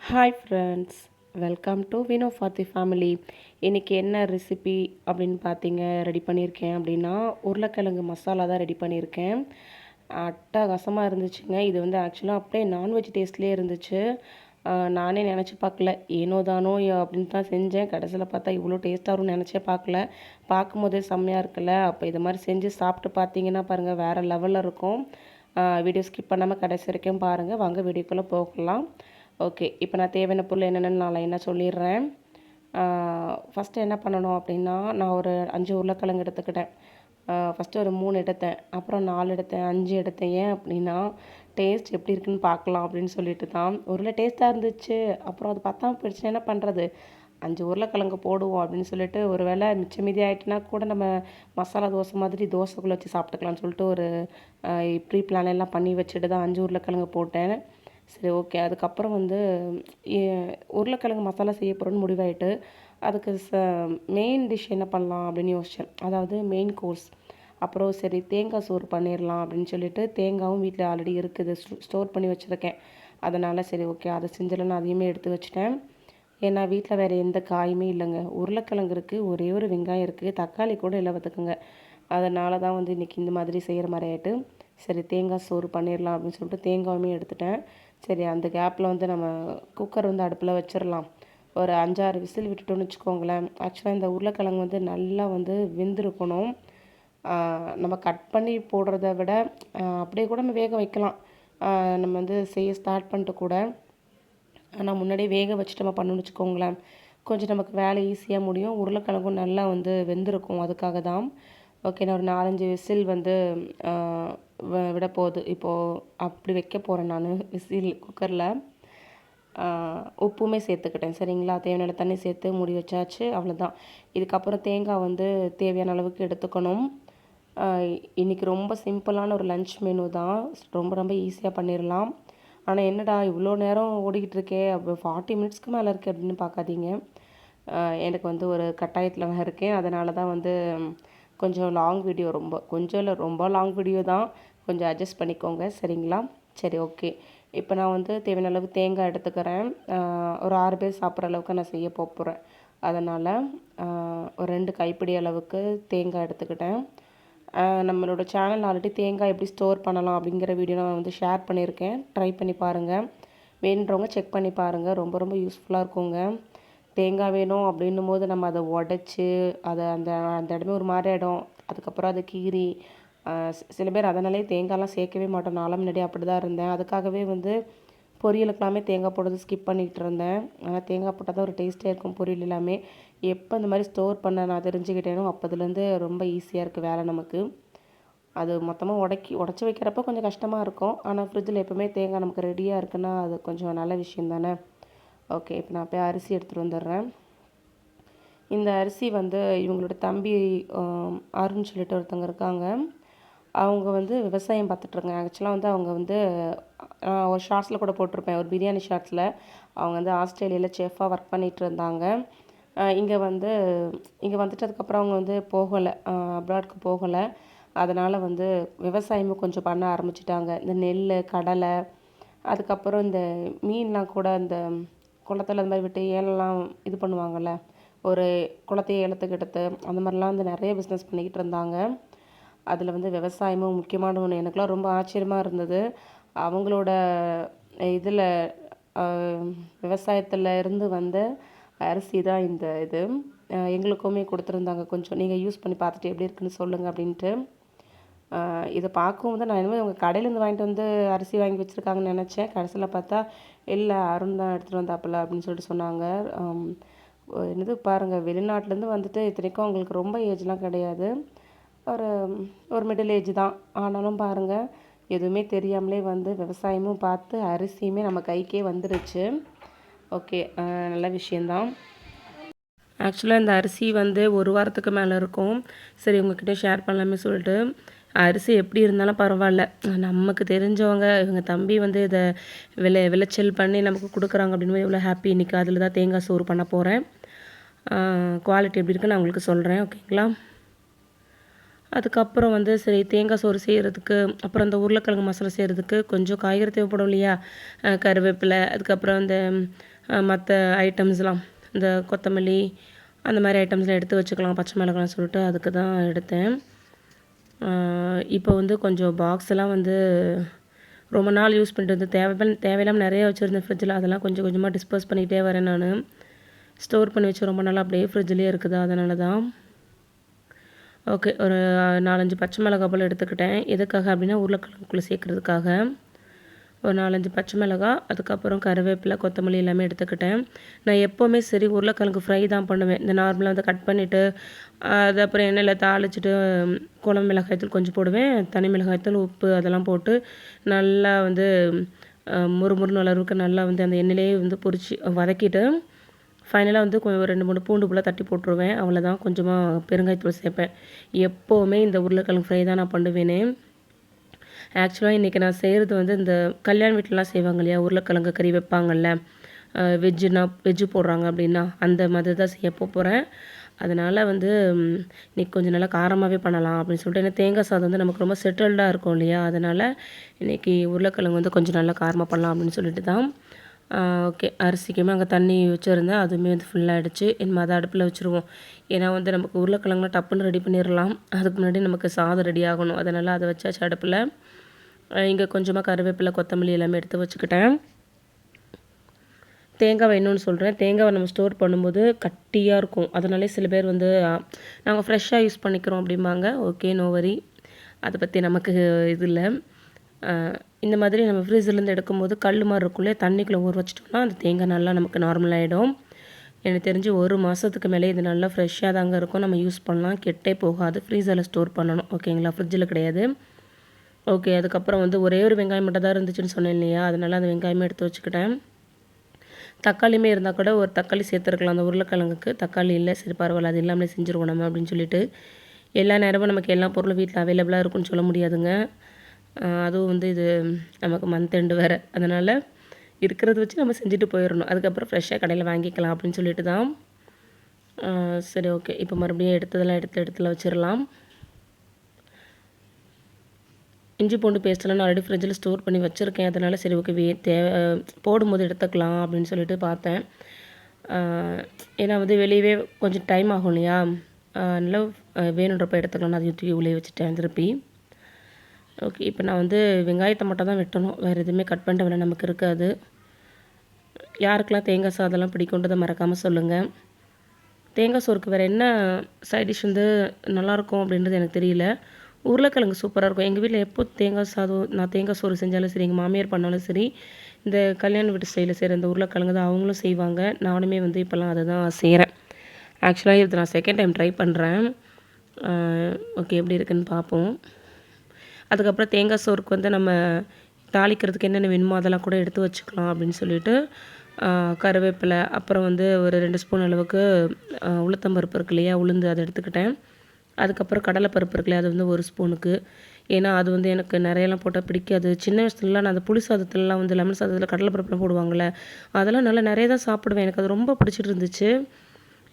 Hi friends, welcome to Vino Fathi family. இன்றைக்கி என்ன recipe அப்படின்னு பார்த்தீங்க ரெடி பண்ணியிருக்கேன் அப்படின்னா, உருளைக்கிழங்கு மசாலா தான் ரெடி பண்ணியிருக்கேன். அட்டகாசமாக இருந்துச்சுங்க. இது வந்து ஆக்சுவலாக அப்படியே நான்வெஜ் டேஸ்ட்லேயே இருந்துச்சு. நானே நினச்சி பார்க்கல, ஏனோ தானோ அப்படின்னு தான் செஞ்சேன். கடைசியில் பார்த்தா இவ்வளோ டேஸ்ட்டாக வரும்னு நினச்சே பார்க்கல. பார்க்கும்போதே செம்மையாக இருக்குல்ல. அப்போ இது மாதிரி செஞ்சு சாப்பிட்டு பார்த்தீங்கன்னா பாருங்கள், வேறு லெவலில் இருக்கும். வீடியோ ஸ்கிப் பண்ணாமல் கடைசி வரைக்கும் பாருங்கள். வாங்க வீடியோக்குள்ளே போகலாம். ஓகே, இப்போ நான் தேவையான பொருள் என்னென்னு நான் லைனாக சொல்லிடுறேன். ஃபஸ்ட்டு என்ன பண்ணணும் அப்படின்னா, நான் ஒரு 5 உருளைக்கிழங்கு எடுத்துக்கிட்டேன். ஃபஸ்ட்டு ஒரு 3 எடுத்தேன், அப்புறம் 4 எடுத்தேன், 5 எடுத்தேன். ஏன் அப்படின்னா, டேஸ்ட் எப்படி இருக்குன்னு பார்க்கலாம் அப்படின்னு சொல்லிட்டு தான். உருளை டேஸ்ட்டாக இருந்துச்சு, அப்புறம் அது பத்தாமல் போயிடுச்சுன்னா என்ன பண்ணுறது, 5 உருளைக்கிழங்கு போடுவோம் அப்படின்னு சொல்லிட்டு, ஒரு வேளை மிச்சம் மீதி ஆகிட்டுனா கூட நம்ம மசாலா தோசை மாதிரி தோசைக்குள்ளே வச்சு சாப்பிட்டுக்கலாம்னு சொல்லிட்டு ஒரு ப்ரீ பிளான் எல்லாம் பண்ணி வச்சுட்டு தான் 5 உருளைக்கிழங்கு போட்டேன். சரி, ஓகே. அதுக்கப்புறம் வந்து உருளைக்கிழங்கு மசாலா செய்ய போகிறோன்னு முடிவாயிட்டு, அதுக்கு மெயின் டிஷ் என்ன பண்ணலாம் அப்படின்னு யோசித்தேன். அதாவது மெயின் கோர்ஸ். அப்புறம் சரி தேங்காய் சோறு பண்ணிடலாம் அப்படின்னு சொல்லிட்டு, தேங்காயும் வீட்டில் ஆல்ரெடி இருக்குது, ஸ்டோர் பண்ணி வச்சுருக்கேன். அதனால் சரி ஓகே அதை செஞ்சிடலாம், அதையுமே எடுத்து வச்சுட்டேன். ஏன்னா வீட்டில் வேறு எந்த காயுமே இல்லைங்க. உருளைக்கிழங்கு இருக்குது, ஒரே ஒரு வெங்காயம் இருக்குது, தக்காளி கூட இல்லை பார்த்துக்குங்க. அதனால தான் வந்து இன்றைக்கி இந்த மாதிரி செய்கிற மாதிரி ஆகிட்டு, சரி தேங்காய் சோறு பண்ணிடலாம் அப்படின்னு சொல்லிட்டு தேங்காயுமே எடுத்துட்டேன். சரி, அந்த கேப்பில் வந்து நம்ம குக்கர் வந்து அடுப்பில் வச்சிடலாம். ஒரு 5-6 விசில் விட்டுட்டோன்னு வச்சுக்கோங்களேன். ஆக்சுவலாக இந்த உருளைக்கிழங்கு வந்து நல்லா வந்து வெந்திருக்கணும். நம்ம கட் பண்ணி போடுறத விட அப்படியே கூட நம்ம வேக வைக்கலாம். நம்ம வந்து செய்ய ஸ்டார்ட் பண்ணிட்டு கூட, ஆனால் முன்னாடியே வேக வச்சுட்டு நம்ம பண்ணணும்னு வச்சுக்கோங்களேன், கொஞ்சம் நமக்கு வேலை ஈஸியாக முடியும். உருளைக்கிழங்கும் நல்லா வந்து வெந்திருக்கும். அதுக்காக தான். ஓகே, நான் ஒரு 4-5 விசில் வந்து விட போகுது. இப்போது அப்படி வைக்க போகிறேன் நான் விசில் குக்கரில். உப்புமே சேர்த்துக்கிட்டேன். சரிங்களா, தேவையான தண்ணி சேர்த்து மூடி வச்சாச்சு. அவ்வளோதான். இதுக்கப்புறம் தேங்காய் வந்து தேவையான அளவுக்கு எடுத்துக்கணும். இன்றைக்கி ரொம்ப சிம்பிளான ஒரு லன்ச் மெனு தான். ரொம்ப ரொம்ப ஈஸியாக பண்ணிடலாம். ஆனால் என்னடா இவ்வளோ நேரம் ஓடிக்கிட்டு இருக்கே, அப்போ 40 மினிட்ஸ்க்கு மேலே இருக்குது அப்படின்னு பார்க்காதீங்க. எனக்கு வந்து ஒரு கட்டாயத்தில் தான் இருக்கேன். அதனால தான் வந்து கொஞ்சம் லாங் வீடியோ, கொஞ்சம் இல்லை ரொம்ப லாங் வீடியோ தான். கொஞ்சம் அட்ஜஸ்ட் பண்ணிக்கோங்க. சரிங்களா, சரி ஓகே. இப்போ நான் வந்து தேவையான அளவு தேங்காய் எடுத்துக்கிறேன். ஒரு 6 பேர் சாப்பிட்ற அளவுக்கு நான் செய்ய போகிறேன். அதனால் ஒரு 2 கைப்பிடி அளவுக்கு தேங்காய் எடுத்துக்கிட்டேன். நம்மளோட சேனல் ஆல்ரெடி தேங்காய் எப்படி ஸ்டோர் பண்ணலாம் அப்படிங்கிற வீடியோ நான் வந்து ஷேர் பண்ணியிருக்கேன். ட்ரை பண்ணி பாருங்கள். வேணுன்றவங்க செக் பண்ணி பாருங்கள். ரொம்ப ரொம்ப யூஸ்ஃபுல்லாக இருக்குங்க. தேங்காய் வேணும் அப்படின்னும் போது நம்ம அதை உடச்சி அதை அந்த அந்த இடமே ஒரு மாதிரி இடம். அதுக்கப்புறம் அதை கீறி சில பேர் அதனாலே தேங்காய்லாம் சேர்க்கவே மாட்டோம். நானும் முன்னாடி அப்படி தான் இருந்தேன். அதுக்காகவே வந்து பொரியலுக்கெல்லாமே தேங்காய் போடுறது ஸ்கிப் பண்ணிகிட்டு இருந்தேன். ஆனால் தேங்காய் போட்டால் தான் ஒரு டேஸ்ட்டே இருக்கும் பொரியல் எல்லாமே. எப்போ இந்த மாதிரி ஸ்டோர் பண்ண நான் தெரிஞ்சுக்கிட்டேனோ அப்போதுலேருந்து ரொம்ப ஈஸியாக இருக்குது வேலை நமக்கு. அது மொத்தமாக உடச்சி வைக்கிறப்ப கொஞ்சம் கஷ்டமாக இருக்கும். ஆனால் ஃப்ரிட்ஜில் எப்போவுமே தேங்காய் நமக்கு ரெடியாக இருக்குன்னா அது கொஞ்சம் நல்ல விஷயம் தானே. ஓகே, இப்போ நான் போய் அரிசி எடுத்துகிட்டு வந்துடுறேன். இந்த அரிசி வந்து இவங்களோட தம்பி அருண் சொல்லிட்டு ஒருத்தவங்க இருக்காங்க. அவங்க வந்து விவசாயம் பார்த்துட்ருக்காங்க. ஆக்சுவலாக வந்து அவங்க வந்து ஒரு ஷார்ட்ஸில் கூட போட்டிருப்பேன், ஒரு பிரியாணி ஷார்ட்ஸில். அவங்க வந்து ஆஸ்திரேலியாவில் செஃப்பாக ஒர்க் பண்ணிகிட்டு இருந்தாங்க. இங்கே வந்துட்டதுக்கப்புறம் அவங்க வந்து போகலை, அப்ராட்க்கு போகலை. அதனால் வந்து விவசாயமும் கொஞ்சம் பண்ண ஆரம்பிச்சிட்டாங்க. இந்த நெல், கடலை, அதுக்கப்புறம் இந்த மீன்லாம் கூட இந்த குளத்தில் அந்த மாதிரி விட்டு ஏலம்லாம் இது பண்ணுவாங்கள்ல, ஒரு குளத்தையே ஏலத்துக்கு எடுத்து அந்த மாதிரிலாம் வந்து நிறைய பிஸ்னஸ் பண்ணிக்கிட்டு இருந்தாங்க. அதில் வந்து விவசாயமும் முக்கியமான ஒன்று. எனக்குலாம் ரொம்ப ஆச்சரியமாக இருந்தது. அவங்களோட இதில் விவசாயத்தில் இருந்து வந்த அரிசி தான் இந்த இது. எங்களுக்குமே கொடுத்துருந்தாங்க. கொஞ்சம் நீங்கள் யூஸ் பண்ணி பார்த்துட்டு எப்படி இருக்குன்னு சொல்லுங்கள் அப்படின்ட்டு. இதை பார்க்கும்போது நான் இனிமேல் அவங்க கடையிலேருந்து வாங்கிட்டு வந்து அரிசி வாங்கி வச்சுருக்காங்கன்னு நினச்சேன். கடைசியில் பார்த்தா இல்லை, அருண் தான் எடுத்துகிட்டு வந்தாப்பில் அப்படின்னு சொல்லிட்டு சொன்னாங்க. என்னது பாருங்கள், வெளிநாட்டிலேருந்து வந்துட்டு இத்தனைக்கும் அவங்களுக்கு ரொம்ப ஏஜ்லாம் கிடையாது, ஒரு ஒரு மிடில் ஏஜ் தான். ஆனாலும் பாருங்கள், எதுவுமே தெரியாமலே வந்து விவசாயமும் பார்த்து அரிசியுமே நம்ம கைக்கே வந்துருச்சு. ஓகே, நல்ல விஷயந்தான். ஆக்சுவலாக இந்த அரிசி வந்து ஒரு வாரத்துக்கு மேலே இருக்கும். சரி உங்ககிட்ட ஷேர் பண்ணலாமே சொல்லிட்டு, அரிசி எப்படி இருந்தாலும் பரவாயில்ல, நமக்கு தெரிஞ்சவங்க இவங்க தம்பி வந்து இதை விளைச்சல் பண்ணி நமக்கு கொடுக்குறாங்க அப்படின்னு எவ்வளோ ஹாப்பி. இன்றைக்கி அதில் தான் தேங்காய் சோறு பண்ண போகிறேன். குவாலிட்டி எப்படி இருக்குன்னு நான் உங்களுக்கு சொல்கிறேன். ஓகேங்களா, அதுக்கப்புறம் வந்து சரி தேங்காய் சோறு செய்கிறதுக்கு, அப்புறம் இந்த உருளைக்கிழங்கு மசாலா செய்கிறதுக்கு கொஞ்சம் காய்கறி தேவைப்படும் இல்லையா? கருவேப்பிலை, அதுக்கப்புறம் இந்த மற்ற ஐட்டம்ஸ்லாம், இந்த கொத்தமல்லி அந்த மாதிரி ஐட்டம்ஸ்லாம் எடுத்து வச்சுக்கலாம், பச்சை மிளகாய்ன்னு சொல்லிட்டு அதுக்கு தான் எடுத்தேன். இப்போ வந்து கொஞ்சம் பாக்ஸ்லாம் வந்து ரொம்ப நாள் யூஸ் பண்ணிட்டு வந்து தேவையில்லாமல் நிறைய வச்சுருந்தேன் ஃப்ரிட்ஜில். அதெல்லாம் கொஞ்சம் கொஞ்சமாக டிஸ்போஸ் பண்ணிகிட்டே வரேன் நான். ஸ்டோர் பண்ணி வச்சு ரொம்ப நாள் அப்படியே ஃப்ரிட்ஜ்லேயே இருக்குது, அதனால தான். ஓகே, ஒரு 4-5 பச்சை மிளகாய் போல் எடுத்துக்கிட்டேன். எதுக்காக அப்படின்னா உருளைக்கிழங்குக்குள்ளே சேர்க்குறதுக்காக. ஒரு 4-5 பச்சை மிளகாய், அதுக்கப்புறம் கருவேப்பிலை, கொத்தமல்லி எல்லாமே எடுத்துக்கிட்டேன். நான் எப்போவுமே சரி உருளைக்கிழங்கு ஃப்ரை தான் பண்ணுவேன். இந்த நார்மலாக வந்து கட் பண்ணிவிட்டு அது அப்புறம் எண்ணெயில் தாளிச்சிட்டு குழம்பு மிளகாய்த்தூள் கொஞ்சம் போடுவேன், தனி மிளகாய்த்தூள், உப்பு அதெல்லாம் போட்டு நல்லா வந்து முறுமுறுன்னு அளவுக்கு நல்லா வந்து அந்த எண்ணெயிலேயே வந்து பொரிச்சு வதக்கிட்டு ஃபைனலாக வந்து ஒரு 2-3 பூண்டு போல் தட்டி போட்டுருவேன். அவ்வளோதான். கொஞ்சமாக பெருங்காயத்தூள் சேர்ப்பேன். எப்போவுமே இந்த உருளைக்கிழங்கு ஃப்ரை தான் நான் பண்ணுவேனே. ஆக்சுவலாக இன்றைக்கி நான் செய்கிறது வந்து இந்த கல்யாண வீட்டிலலாம் செய்வாங்க இல்லையா, உருளைக்கிழங்கு கறி வைப்பாங்கள்ல, வெஜ்ஜு போடுறாங்க அப்படின்னா அந்த மாதிரி தான் செய்ய போகிறேன். அதனால் வந்து இன்றைக்கி கொஞ்சம் நல்லா காரமாகவே பண்ணலாம் அப்படின்னு சொல்லிட்டு, ஏன்னா தேங்காய் சாதம் வந்து நமக்கு ரொம்ப செட்டில்டாக இருக்கும் இல்லையா, அதனால் இன்றைக்கி உருளைக்கிழங்கு வந்து கொஞ்சம் நல்லா காரமாக பண்ணலாம் அப்படின்னு சொல்லிட்டு தான். ஓகே, அரிசிக்குமே அங்கே தண்ணி வச்சுருந்தேன், அதுவுமே வந்து ஃபுல்லாகிடுச்சு. இனிமேல் அதை அடுப்பில் வச்சுருவோம். ஏன்னா வந்து நமக்கு உருளைக்கிழங்குலாம் டப்புன்னு ரெடி பண்ணிடலாம், அதுக்கு முன்னாடி நமக்கு சாதம் ரெடி ஆகணும். அதனால் அதை வச்சாச்சு அடுப்பில். இங்கே கொஞ்சமாக கருவேப்பிலை, கொத்தமல்லி எல்லாமே எடுத்து வச்சுக்கிட்டேன். தேங்காய் வேணும்னு சொல்கிறேன். தேங்காவை நம்ம ஸ்டோர் பண்ணும்போது கட்டியாக இருக்கும். அதனாலே சில பேர் வந்து நாங்கள் ஃப்ரெஷ்ஷாக யூஸ் பண்ணிக்கிறோம் அப்படிம்பாங்க. ஓகே, நோ வரி, அதை பற்றி நமக்கு இது இல்லை. இந்த மாதிரி நம்ம ஃப்ரீசர்லேருந்து எடுக்கும்போது கல் மாதிரி இருக்குள்ளே, தண்ணிக்குள்ளே ஊற வச்சிட்டோம்னா அந்த தேங்காய் நல்லா நமக்கு நார்மல் ஆகிடும். எனக்கு தெரிஞ்சு 1 மாதத்துக்கு மேலே இது நல்லா ஃப்ரெஷ்ஷாக தாங்க இருக்கும். நம்ம யூஸ் பண்ணலாம், கெட்டே போகாது. ஃப்ரீசரில் ஸ்டோர் பண்ணணும், ஓகேங்களா, ஃப்ரிட்ஜில் கிடையாது. ஓகே, அதுக்கப்புறம் வந்து ஒரே ஒரு வெங்காயம் மட்டும் தான் இருந்துச்சுன்னு சொன்னேன் இல்லையா, அதனால் அந்த வெங்காயமே எடுத்து வச்சுக்கிட்டேன். தக்காளியுமே இருந்தால் கூட ஒரு தக்காளி சேர்த்துருக்கலாம் அந்த உருளைக்கிழங்குக்கு. தக்காளி இல்லை, சரி பரவாயில்ல, அது இல்லாமலே செஞ்சுருவோம் நம்ம அப்படின்னு சொல்லிட்டு. எல்லா நேரமும் நமக்கு எல்லா பொருளும் வீட்டில் அவைலபிளாக இருக்குன்னு சொல்ல முடியாதுங்க. அதுவும் வந்து இது நமக்கு மந்த் எண்டு வேறு, அதனால் இருக்கிறத வச்சு நம்ம செஞ்சுட்டு போயிடணும். அதுக்கப்புறம் ஃப்ரெஷ்ஷாக கடையில் வாங்கிக்கலாம் அப்படின்னு சொல்லிட்டு தான். சரி, ஓகே, இப்போ மறுபடியும் எடுத்ததெல்லாம் இடத்துல வச்சிடலாம். இஞ்சி பூண்டு பேஸ்ட்டெல்லாம் நான் ஆல்ரெடி ஃப்ரிட்ஜில் ஸ்டோர் பண்ணி வச்சுருக்கேன். அதனால் சரி ஓகே, போடும்போது எடுத்துக்கலாம் அப்படின்னு சொல்லிட்டு பார்த்தேன். ஏன்னா வந்து வெளியவே கொஞ்சம் டைம் ஆகும் இல்லையா, அதனால் வேணுன்றப்ப எடுத்துக்கலாம். நான் அதை தூக்கி உள்ளே வச்சுட்டேன் திருப்பி. ஓகே, இப்போ நான் வந்து வெங்காயத்தை மட்டும் தான் வெட்டணும், வேறு எதுவுமே கட் பண்ணுற வேலை நமக்கு இருக்காது. யாருக்கெல்லாம் தேங்காய் சாதம்லாம் பிடிக்குன்றதை மறக்காமல் சொல்லுங்கள். தேங்காய் சோறுக்கு வேறு என்ன சைட் டிஷ் வந்து நல்லாயிருக்கும் அப்படின்றது எனக்கு தெரியல. உருளைக்கிழங்கு சூப்பராக இருக்கும். எங்கள் வீட்டில் எப்போ தேங்காய் சாதம், நான் தேங்காய் சோறு செஞ்சாலும் சரி, எங்கள் மாமியார் பண்ணாலும் சரி, இந்த கல்யாண வீட்டு ஸ்டைலில் செய்கிற இந்த உருளைக்கிழங்கு தான் அவங்களும் செய்வாங்க. நானுமே வந்து இப்போல்லாம் அதை தான் செய்கிறேன். ஆக்சுவலாக இது நான் செகண்ட் டைம் ட்ரை பண்ணுறேன். ஓகே, எப்படி இருக்குன்னு பார்ப்போம். அதுக்கப்புறம் தேங்காய் சோறுக்கு வந்து நம்ம தாளிக்கிறதுக்கு என்னென்ன வேணுமோ அதெல்லாம் கூட எடுத்து வச்சுக்கலாம் அப்படின்னு சொல்லிட்டு, கருவேப்பிலை, அப்புறம் வந்து ஒரு 2 ஸ்பூன் அளவுக்கு உளுத்தம்பருப்பு இருக்கு இல்லையா, உளுந்து அதை எடுத்துக்கிட்டேன். அதுக்கப்புறம் கடலைப்பருப்பு இருக்குல்லையா, அது வந்து 1 ஸ்பூனுக்கு. ஏன்னா அது வந்து எனக்கு நிறையலாம் போட்டால் பிடிக்காது. சின்ன வயசுலலாம் நான் அந்த புளி சாதத்துலலாம் வந்து லெமன் சாதத்தில் கடலைப்பருப்புலாம் போடுவாங்கள்ல, அதெல்லாம் நல்லா நிறைய தான் சாப்பிடுவேன். எனக்கு அது ரொம்ப பிடிச்சிட்டு இருந்துச்சு.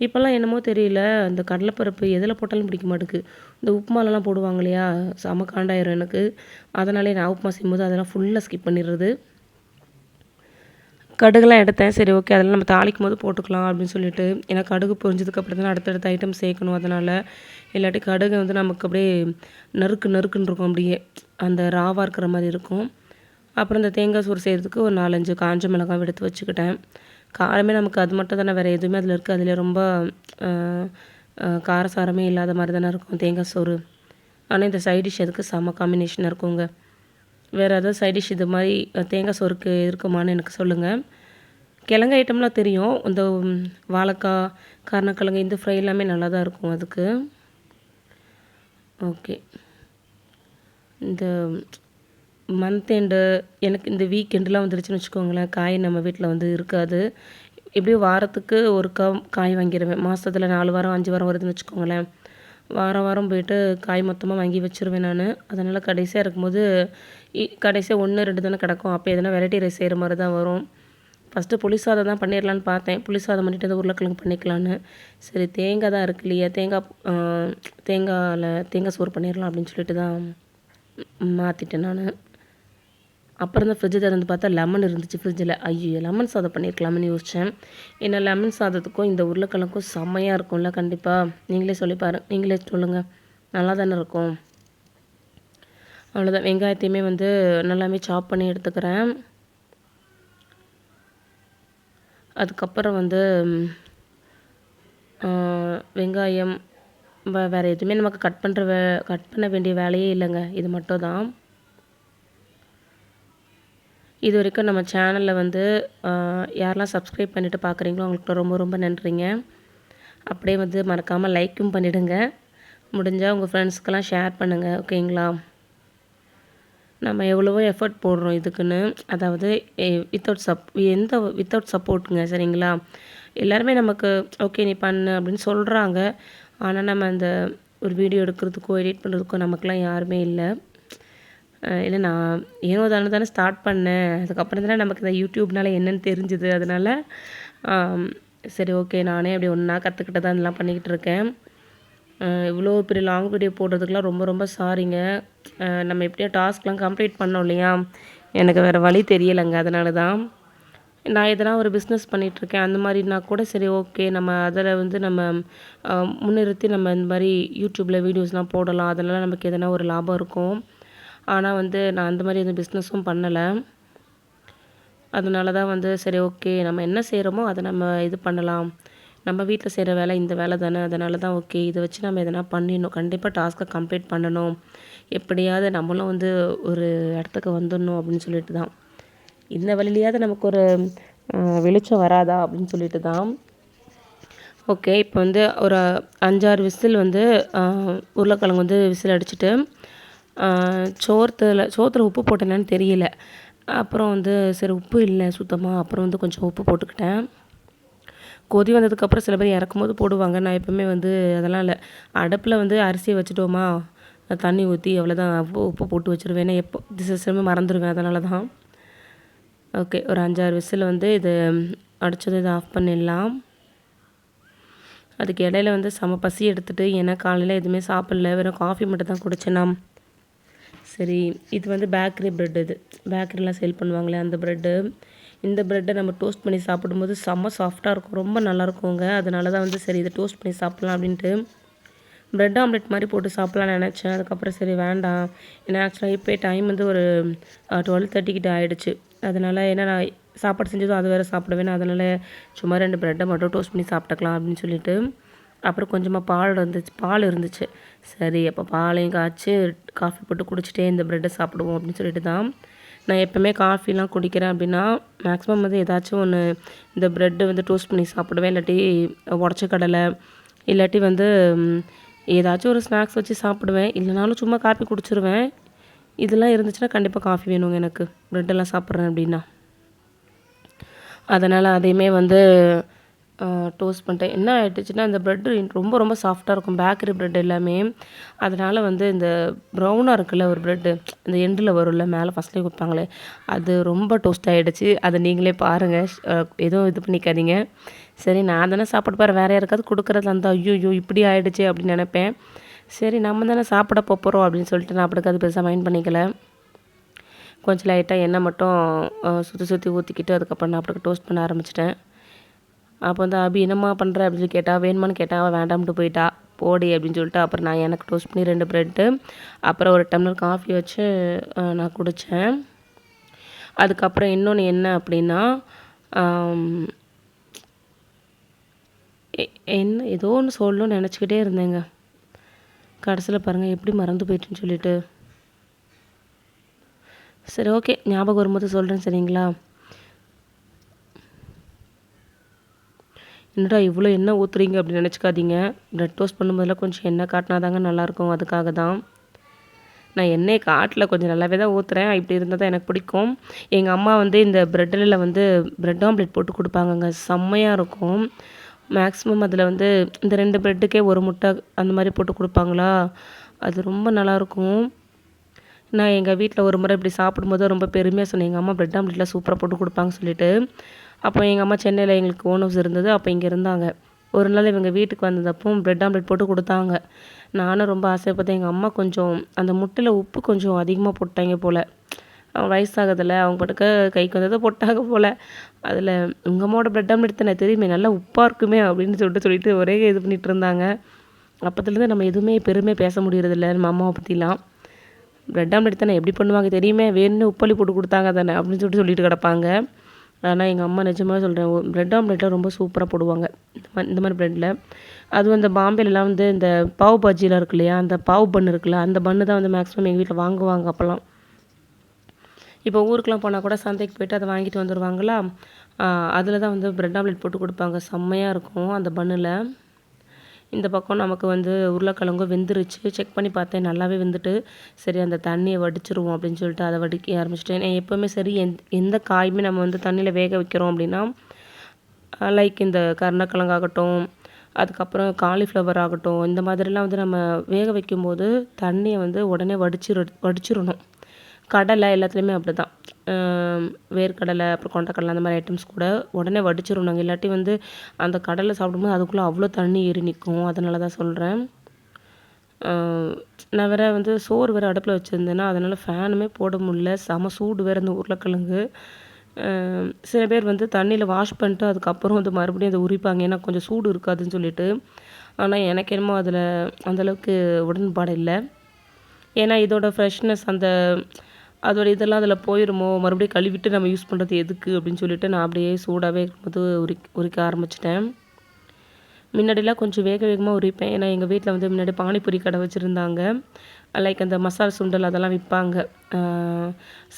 இப்போல்லாம் என்னமோ தெரியல, அந்த கடலைப்பருப்பு எதில் போட்டாலும் பிடிக்க மாட்டேங்குது. இந்த உப்புமாலலாம் போடுவாங்க இல்லையா, செம காண்டாயிரும் எனக்கு. அதனாலே நான் உப்புமா செய்யும்போது அதெல்லாம் ஃபுல்லாக ஸ்கிப் பண்ணிடுறது. கடுகுலாம் எடுத்தேன். சரி ஓகே, அதெல்லாம் நம்ம தாளிக்கும் போது போட்டுக்கலாம் அப்படின்னு சொல்லிட்டு. ஏன்னா கடுகு பொரிஞ்சதுக்கப்புறம் தான் அடுத்தடுத்த ஐட்டம் சேர்க்கணும். அதனால் இல்லாட்டி கடுகு வந்து நமக்கு அப்படியே நறுக்குன்னு இருக்கும், அப்படியே அந்த ராவாக இருக்கிற மாதிரி இருக்கும். அப்புறம் இந்த தேங்காய் சோறு செய்கிறதுக்கு ஒரு 4-5 காஞ்ச மிளகாய் எடுத்து வச்சுக்கிட்டேன். காரமே நமக்கு அது மட்டும் தானே, வேறு எதுவுமே அதில் இருக்குது. அதில் ரொம்ப காரசாரமே இல்லாத மாதிரி தானே இருக்கும் தேங்காய் சோறு. ஆனால் இந்த சைட் டிஷ் அதுக்கு செம காம்பினேஷனாக இருக்குங்க. வேறு ஏதாவது சைட் டிஷ் இது மாதிரி தேங்காய் சோறுக்கு இருக்குமான்னு எனக்கு சொல்லுங்கள். கிழங்கு ஐட்டம்லாம் தெரியும், இந்த வாழைக்காய், கருணக்கிழங்கு, இந்த ஃப்ரை எல்லாமே நல்லா தான் இருக்கும் அதுக்கு. ஓகே, இந்த மந்த் எண்டு எனக்கு இந்த வீக் எண்டுலாம் வந்துருச்சுன்னு வச்சுக்கோங்களேன், காய் நம்ம வீட்டில் வந்து இருக்காது. எப்படியும் வாரத்துக்கு ஒரு காய் வாங்கிடுவேன். மாதத்தில் 4 வாரம் 5 வாரம் வருதுன்னு வச்சுக்கோங்களேன். வாரம் வாரம் போய்ட்டு காய் மொத்தமாக வாங்கி வச்சுருவேன் நான். அதனால் கடைசியாக இருக்கும்போது கடைசியாக 1-2 தானே கிடக்கும். அப்போ எதனா வெரைட்டி ரைஸ் செய்கிற மாதிரி தான் வரும். ஃபஸ்ட்டு புளி சாதம் தான் பண்ணிடலான்னு பார்த்தேன். புளி சாதம் பண்ணிவிட்டு அந்த உருளைக்கிழங்கு பண்ணிக்கலான்னு. சரி தேங்காய் தான் இருக்கு இல்லையா, தேங்காய் சோறு பண்ணிடலாம் அப்படின்னு சொல்லிட்டு தான் மாற்றிட்டேன் நான். அப்புறம் தான் ஃப்ரிட்ஜை திறந்து பார்த்தா லெமன் இருந்துச்சு ஃப்ரிட்ஜில். ஐயோ, லெமன் சாதம் பண்ணியிருக்கலாம்னு யோசித்தேன். ஏன்னா லெமன் சாதத்துக்கும் இந்த உருளைக்கிழங்கும் செம்மையாக இருக்கும்ல. கண்டிப்பாக நீங்களே நீங்களே சொல்லுங்கள், நல்லா தானே இருக்கும். அவ்வளோதான், வெங்காயத்தையுமே வந்து நல்லாவே சாப் பண்ணி எடுத்துக்கிறேன். அதுக்கப்புறம் வந்து வெங்காயம் வேறு எதுவுமே நமக்கு கட் பண்ண வேண்டிய வேலையே இல்லைங்க. இது மட்டும் தான். இது வரைக்கும் நம்ம சேனலில் வந்து யாரெல்லாம் சப்ஸ்கிரைப் பண்ணிவிட்டு பார்க்குறீங்களோ அவங்களுக்கு ரொம்ப ரொம்ப நன்றிங்க. அப்படியே வந்து மறக்காமல் லைக்கும் பண்ணிவிடுங்க. முடிஞ்சால் உங்கள் ஃப்ரெண்ட்ஸ்க்கெல்லாம் ஷேர் பண்ணுங்கள், ஓகேங்களா. நம்ம எவ்வளவோ எஃபர்ட் போடுறோம் இதுக்குன்னு, அதாவது வித்தவுட் சப்போர்ட்டுங்க, சரிங்களா. எல்லாருமே நமக்கு ஓகே நீ பண்ணு அப்படின்னு சொல்கிறாங்க. ஆனால் நம்ம அந்த ஒரு வீடியோ எடுக்கிறதுக்கோ எடிட் பண்ணுறதுக்கோ நமக்குலாம் யாருமே இல்லை. இல்லை, நான் ஏனோ தானே ஸ்டார்ட் பண்ணேன். அதுக்கப்புறம் தானே நமக்கு இந்த யூடியூப்னால என்னென்னு தெரிஞ்சுது. அதனால் சரி ஓகே, நானே அப்படி ஒன்றா கற்றுக்கிட்டு தான் இதெல்லாம் பண்ணிக்கிட்டு இருக்கேன். இவ்வளோ பெரிய லாங் வீடியோ போடுறதுக்கெலாம் ரொம்ப ரொம்ப சாரிங்க. நம்ம எப்படியோ டாஸ்க்லாம் கம்ப்ளீட் பண்ணோம் இல்லையா, எனக்கு வேறு வழி தெரியலைங்க. அதனால தான் நான் எதனா ஒரு பிஸ்னஸ் பண்ணிகிட்ருக்கேன். அந்த மாதிரினா கூட சரி ஓகே, நம்ம அதில் வந்து நம்ம முன்னிறுத்தி நம்ம இந்த மாதிரி யூடியூப்பில் வீடியோஸ்லாம் போடலாம். அதனால் நமக்கு எதனா ஒரு லாபம் இருக்கும். ஆனால் வந்து நான் அந்த மாதிரி எதுவும் பிஸ்னஸும் பண்ணலை. அதனால தான் வந்து சரி ஓகே, நம்ம என்ன செய்கிறோமோ அதை நம்ம இது பண்ணலாம். நம்ம வீட்டில் செய்கிற வேலை இந்த வேலை தானே, அதனால தான் ஓகே இதை வச்சு நம்ம எதனா பண்ணிடணும். கண்டிப்பாக டாஸ்க்கை கம்ப்ளீட் பண்ணணும். எப்படியாவது நம்மளும் வந்து ஒரு இடத்துக்கு வந்துடணும் அப்படின்னு சொல்லிட்டு தான். இந்த வழியிலையாவது நமக்கு ஒரு வெளிச்சம் வராதா அப்படின்னு சொல்லிட்டு தான். ஓகே, இப்போ வந்து ஒரு 5-6 விசில் வந்து உருளைக்கிழங்கு வந்து விசில் அடிச்சுட்டு சோத்தில் உப்பு போட்டேனான்னு தெரியல. அப்புறம் வந்து சரி உப்பு இல்லை சுத்தமாக. அப்புறம் வந்து கொஞ்சம் உப்பு போட்டுக்கிட்டேன். கொதி வந்ததுக்கப்புறம் சில பேர் இறக்கும்போது போடுவாங்க. நான் எப்போவுமே வந்து அதெல்லாம் இல்லை. அடுப்பில் வந்து அரிசியை வச்சுட்டோமா, தண்ணி ஊற்றி அவ்வளோதான், உப்பு போட்டு வச்சுருவேன். எப்போ சில மறந்துடுவேன். அதனால தான். ஓகே, ஒரு 5-6 விசில் வந்து இது அடித்தது இதை ஆஃப் பண்ணிடலாம். அதுக்கு இடையில வந்து செம பசி எடுத்துகிட்டு, ஏன்னா காலையில் எதுவுமே சாப்பிடல, வெறும் காஃபி மட்டும் தான் குடிச்சேன்னா. சரி, இது வந்து பேக்கரி ப்ரெட். இது பேக்கரிலாம் சேல் பண்ணுவாங்களே அந்த ப்ரெட்டு. இந்த ப்ரெட்டை நம்ம டோஸ்ட் பண்ணி சாப்பிடும்போது செம்ம சாஃப்டாக இருக்கும், ரொம்ப நல்லாயிருக்குங்க. அதனால தான் வந்து சரி இதை டோஸ்ட் பண்ணி சாப்பிட்லாம் அப்படின்ட்டு ப்ரெட் ஆம்லெட் மாதிரி போட்டு சாப்பிட்லான்னு நினச்சேன். அதுக்கப்புறம் சரி வேண்டாம், ஏன்னா ஆக்சுவலாக இப்போ டைம் வந்து ஒரு 12:30 கிட்ட ஆகிடுச்சு. அதனால் ஏன்னா நான் சாப்பாடு செஞ்சதும் அது வேறு சாப்பிடுவேன். அதனால் சும்மா 2 ப்ரெட்டை மட்டும் டோஸ்ட் பண்ணி சாப்பிட்டுக்கலாம் அப்படின்னு சொல்லிட்டு, அப்புறம் கொஞ்சமாக பால் இருந்துச்சு. சரி அப்போ பாலையும் காய்ச்சி காஃபி போட்டு குடிச்சிட்டே இந்த ப்ரெட்டை சாப்பிடுவோம் அப்படின்னு சொல்லிட்டு தான். நான் எப்போவுமே காஃபிலாம் குடிக்கிறேன் அப்படின்னா மேக்ஸிமம் வந்து ஏதாச்சும் ஒன்று இந்த ப்ரெட்டு வந்து டோஸ்ட் பண்ணி சாப்பிடுவேன். இல்லாட்டி உடச்ச கடலை, இல்லாட்டி வந்து ஏதாச்சும் ஒரு ஸ்நாக்ஸ் வச்சு சாப்பிடுவேன். இல்லைனாலும் சும்மா காஃபி குடிச்சிருவேன். இதெல்லாம் இருந்துச்சுன்னா கண்டிப்பாக காஃபி வேணுங்க எனக்கு, ப்ரெட்டெல்லாம் சாப்பிட்றேன் அப்படின்னா. அதனால் அதையுமே வந்து டோஸ்ட் பண்ணிட்டேன். என்ன ஆகிடுச்சுன்னா இந்த ப்ரெட்டு ரொம்ப ரொம்ப சாஃப்டாக இருக்கும், பேக்கரி ப்ரெட் எல்லாமே. அதனால் வந்து இந்த ப்ரௌனாக இருக்குல்ல ஒரு ப்ரெட்டு, இந்த எண்டில் வரும்ல மேலே ஃபஸ்ட்லேயே கொடுப்பாங்களே, அது ரொம்ப டோஸ்ட் ஆகிடுச்சு. அதை நீங்களே பாருங்கள், எதுவும் இது பண்ணிக்காதீங்க. சரி நான் தானே சாப்பிட வேறு யாருக்காவது கொடுக்குறதா இருந்தால் ஐயோ இப்படி ஆகிடுச்சு அப்படின்னு நினப்பேன். சரி நம்ம தானே சாப்பிட போகிறோம் அப்படின்னு சொல்லிட்டு நான் அப்படிக்கு அது பெருசாக மைண்ட் பண்ணிக்கல. கொஞ்சம் லைட்டாக எண்ணெய் மட்டும் சுற்றி ஊற்றிக்கிட்டு அதுக்கப்புறம் நான் அப்படிக்கு டோஸ்ட் பண்ண ஆரம்பிச்சிட்டேன். அப்போ வந்து அபி என்னம்மா பண்ணுற அப்படின்னு சொல்லி கேட்டால், வேணுமான்னு கேட்டால் அவள் வேண்டாம்ட்டு போயிட்டா. போடி அப்படின்னு சொல்லிட்டு அப்புறம் நான் எனக்கு டோஸ்ட் பண்ணி 2 ப்ரெட்டு, அப்புறம் ஒரு டம்ளர் காஃபி வச்சு நான் குடித்தேன். அதுக்கப்புறம் இன்னொன்று என்ன அப்படின்னா, ஏதோ ஒன்று சொல்லணும்னு நினச்சிக்கிட்டே இருந்தேங்க. கடைசியில் பாருங்கள் எப்படி மறந்து போயிட்டுன்னு சொல்லிட்டு. சரி ஓகே, ஞாபகம் வரும்போது சொல்கிறேன், சரிங்களா. என்னடா இவ்வளோ எண்ணெய் ஊற்றுறீங்க அப்படின்னு நினச்சிக்காதீங்க. ப்ரெட் டோஸ்ட் பண்ணும்போதெல்லாம் கொஞ்சம் எண்ணெய் காட்டினாதாங்க நல்லாயிருக்கும், அதுக்காக தான். நான் எண்ணெயை காட்டில் கொஞ்சம் நல்லாவே தான் ஊற்றுறேன். இப்படி இருந்தால் தான் எனக்கு பிடிக்கும். எங்கள் அம்மா வந்து இந்த ப்ரெட்டில் வந்து ப்ரெட் ஆம்லெட் போட்டு கொடுப்பாங்கங்க, செம்மையாக இருக்கும். மேக்ஸிமம் அதில் வந்து இந்த 2 ப்ரெட்டுக்கே 1 முட்டை அந்த மாதிரி போட்டு கொடுப்பாங்களா, அது ரொம்ப நல்லாயிருக்கும். நான் எங்கள் வீட்டில் ஒரு முறை இப்படி சாப்பிடும்போது ரொம்ப பெருமையாக சொன்னேன், எங்கள் அம்மா ப்ரெட் ஆம்லெட்லாம் சூப்பராக போட்டு கொடுப்பாங்க சொல்லிட்டு. அப்போ எங்கள் அம்மா சென்னையில் எங்களுக்கு ஓன் ஹவுஸ் இருந்தது. அப்போ இங்கே இருந்தாங்க. ஒரு நாள் இவங்க வீட்டுக்கு வந்ததப்போ பிரெட் ஆம்லெட் போட்டு கொடுத்தாங்க. நானும் ரொம்ப ஆசைப்பட்டேன். எங்கள் அம்மா கொஞ்சம் அந்த முட்டையில் உப்பு கொஞ்சம் அதிகமாக போட்டாங்க போல். வயசாகுதுல்ல, அவங்க பாட்டுக்கு கைக்கு வந்ததை போட்டாங்க போல். அதில் உங்கள் அம்மாவோட பிரெட் ஆம்லெட் தானே தெரியுமே, நல்லா உப்பாக இருக்குமே அப்படின்னு சொல்லிட்டு ஒரே இது பண்ணிகிட்டு இருந்தாங்க. அப்போத்துலேருந்து நம்ம எதுவுமே பெருமையாக பேச முடியறதில்ல நம்ம அம்மாவை பற்றிலாம். பிரெட் ஆம்லெட் தானே எப்படி பண்ணுவாங்க தெரியுமே, வேணும்னு உப்பள்ளி போட்டு கொடுத்தாங்க தானே அப்படின்னு சொல்லிட்டு கிடப்பாங்க. ஆனால் எங்கள் அம்மா நிஜமாக சொல்கிறேன், பிரெட் ஆம்லெட்டில் ரொம்ப சூப்பராக போடுவாங்க. இந்த மாதிரி ப்ரெட்டில் அதுவும் இந்த பாம்பேலலாம் வந்து இந்த பாவ் பாஜிலாம் இருக்கு இல்லையா, அந்த பாவ் பன் இருக்குல்ல, அந்த பன்னு தான் வந்து மேக்ஸிமம் எங்கள் வீட்டில் வாங்குவாங்க அப்போல்லாம். இப்போ ஊருக்கெலாம் போனால் கூட சந்தைக்கு போய்ட்டு அதை வாங்கிட்டு வந்துடுவாங்களா, அதில் தான் வந்து பிரெட் ஆம்லெட் போட்டு கொடுப்பாங்க. செம்மையாக இருக்கும் அந்த பன்னில். இந்த பக்கம் நமக்கு வந்து உருளைக்கிழங்கும் வெந்துருச்சு. செக் பண்ணி பார்த்தேன், நல்லாவே வெந்துட்டு. சரி அந்த தண்ணியை வடிச்சிருவோம் அப்படின்னு சொல்லிட்டு அதை வடிக்க ஆரம்பிச்சிட்டேன். எப்போவுமே சரி எந்த காயுமே நம்ம வந்து தண்ணியில் வேக வைக்கிறோம் அப்படின்னா, லைக் இந்த கருணக்கிழங்காகட்டும், அதுக்கப்புறம் காலிஃப்ளவர் ஆகட்டும், இந்த மாதிரிலாம் வந்து நம்ம வேக வைக்கும்போது தண்ணியை வந்து உடனே வடிச்சிடணும். கடலை எல்லாத்துலேயுமே அப்படி தான். வேர்க்கடலை அப்புறம் கொண்டக்கடலை அந்த மாதிரி ஐட்டம்ஸ் கூட உடனே வடிச்சிடணுங்க. இல்லாட்டி வந்து அந்த கடலை சாப்பிடும்போது அதுக்குள்ளே அவ்வளோ தண்ணி ஏறி நிற்கும். அதனால தான் சொல்கிறேன். நான் வேறு வந்து சோறு வேறு அடுப்பில் வச்சுருந்தேன்னா, அதனால் ஃபேனுமே போட முடியல. செம சூடு வேறு அந்த உருளைக்கிழங்கு. சில பேர் வந்து தண்ணியில் வாஷ் பண்ணிட்டு அதுக்கப்புறம் வந்து மறுபடியும் அதை உரிப்பாங்க, ஏன்னா கொஞ்சம் சூடு இருக்காதுன்னு சொல்லிட்டு. ஆனால் எனக்கு என்னமோ அதில் அந்தளவுக்கு உடன்பாடு இல்லை. ஏன்னா இதோட ஃப்ரெஷ்னஸ் அதோட இதெல்லாம் அதில் போயிடுமோ, மறுபடியும் கழுவிட்டு நம்ம யூஸ் பண்ணுறது எதுக்கு அப்படின்னு சொல்லிட்டு நான் அப்படியே சூடாகவே இருக்கும்போது உரிக்க ஆரம்பிச்சிட்டேன். முன்னாடிலாம் கொஞ்சம் வேகமாக உரிப்பேன். ஏன்னா எங்கள் வீட்டில் வந்து முன்னாடி பானிபூரி கடை வச்சுருந்தாங்க. லைக் அந்த மசாலா சுண்டல் அதெல்லாம் விற்பாங்க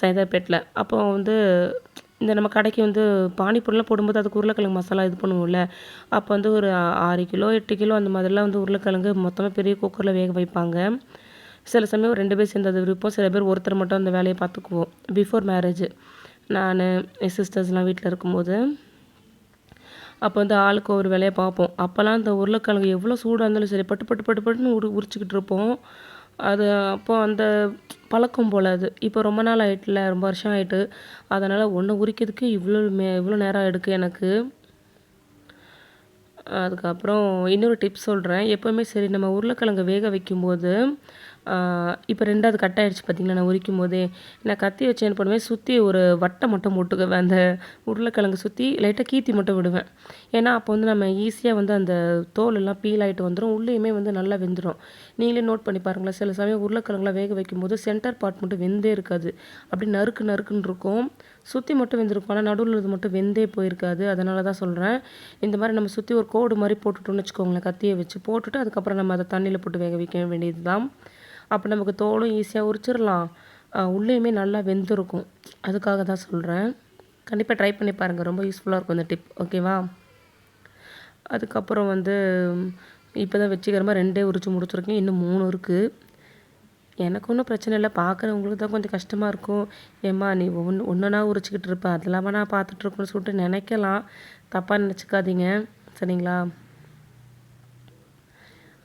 சைதாப்பேட்டில். அப்போ வந்து இந்த நம்ம கடைக்கு வந்து பானிபூரிலாம் போடும்போது அதுக்கு உருளைக்கிழங்கு மசாலா இது பண்ணுவோம்ல, அப்போ வந்து ஒரு 6 கிலோ 8 கிலோ அந்த மாதிரிலாம் வந்து உருளைக்கிழங்கு மொத்தமாக பெரிய குக்கரில் வேக வைப்பாங்க. சில சமயம் 2 பேர் சேர்ந்து அது விற்போம். சில பேர் ஒருத்தர் மட்டும் அந்த வேலையை பார்த்துக்குவோம். பிஃபோர் மேரேஜ் நான் என் சிஸ்டர்ஸ்லாம் வீட்டில் இருக்கும்போது, அப்போ வந்து ஆளுக்கு ஒரு வேலையை பார்ப்போம். அப்போல்லாம் அந்த உருளைக்கிழங்கு எவ்வளோ சூடாக இருந்தாலும் சரி பட்டு பட்டு பட்டு பட்டுன்னு உரிச்சிக்கிட்டு இருப்போம். அது அப்போ அந்த பழக்கம் போல் அது. இப்போ ரொம்ப நாள் ஆகிட்டுல, ரொம்ப வருஷம் ஆகிட்டு, அதனால் ஒன்று உரிக்கிறதுக்கு இவ்வளோ நேரம் எடுக்கு எனக்கு. அதுக்கப்புறம் இன்னொரு டிப்ஸ் சொல்கிறேன். எப்போவுமே சரி நம்ம உருளைக்கிழங்கு வேக வைக்கும்போது, இப்போ 2வது கட் ஆகிடுச்சு பார்த்திங்களா, நான் உரிக்கும் போதே நான் கத்தி வச்சு என்ன பண்ணுவேன், சுற்றி ஒரு வட்டை மட்டும் போட்டுக்குவேன். அந்த உருளைக்கிழங்கு சுற்றி லைட்டாக கீத்தி மட்டும் விடுவேன். ஏன்னா அப்போ வந்து நம்ம ஈஸியாக வந்து அந்த தோல் எல்லாம் பீல் ஆகிட்டு வந்துடும், உள்ளேயுமே வந்து நல்லா வெந்துடும். நீங்களே நோட் பண்ணி பாருங்களேன், சில சமயம் உருளைக்கிழங்குலாம் வேக வைக்கும்போது சென்டர் பார்ட் மட்டும் வெந்தே இருக்காது, அப்படி நறுக்குன்னு இருக்கும். சுற்றி மட்டும் வெந்திருக்கும், ஆனால் நடுவில் இது மட்டும் வெந்தே போயிருக்காது. அதனால தான் சொல்கிறேன். இந்த மாதிரி நம்ம சுற்றி ஒரு கோடு மாதிரி போட்டுட்டோம்னு வச்சுக்கோங்களேன், கத்தியை வச்சு போட்டுட்டு அதுக்கப்புறம் நம்ம அதை தண்ணியில் போட்டு வேக வைக்க வேண்டியது தான். அப்போ நமக்கு தோலும் ஈஸியாக உரிச்சிடலாம், உள்ளேயுமே நல்லா வெந்திருக்கும். அதுக்காக தான் சொல்கிறேன். கண்டிப்பாக ட்ரை பண்ணி பாருங்கள், ரொம்ப யூஸ்ஃபுல்லாக இருக்கும் இந்த டிப். ஓகேவா? அதுக்கப்புறம் வந்து இப்போ தான் வச்சுக்கிறமா 2 உரிச்சு முடிச்சிருக்கேன், இன்னும் 3 இருக்குது. எனக்கு ஒன்றும் பிரச்சனை இல்லை, பார்க்குறவங்களுக்கு தான் கொஞ்சம் கஷ்டமாக இருக்கும். ஏம்மா நீ ஒன்றுனா உரிச்சிக்கிட்டு இருப்ப, அதெல்லாம் நான் பார்த்துட்ருக்கோன்னு சொல்லிட்டு நினைக்கலாம். தப்பாக நினச்சிக்காதீங்க, சரிங்களா?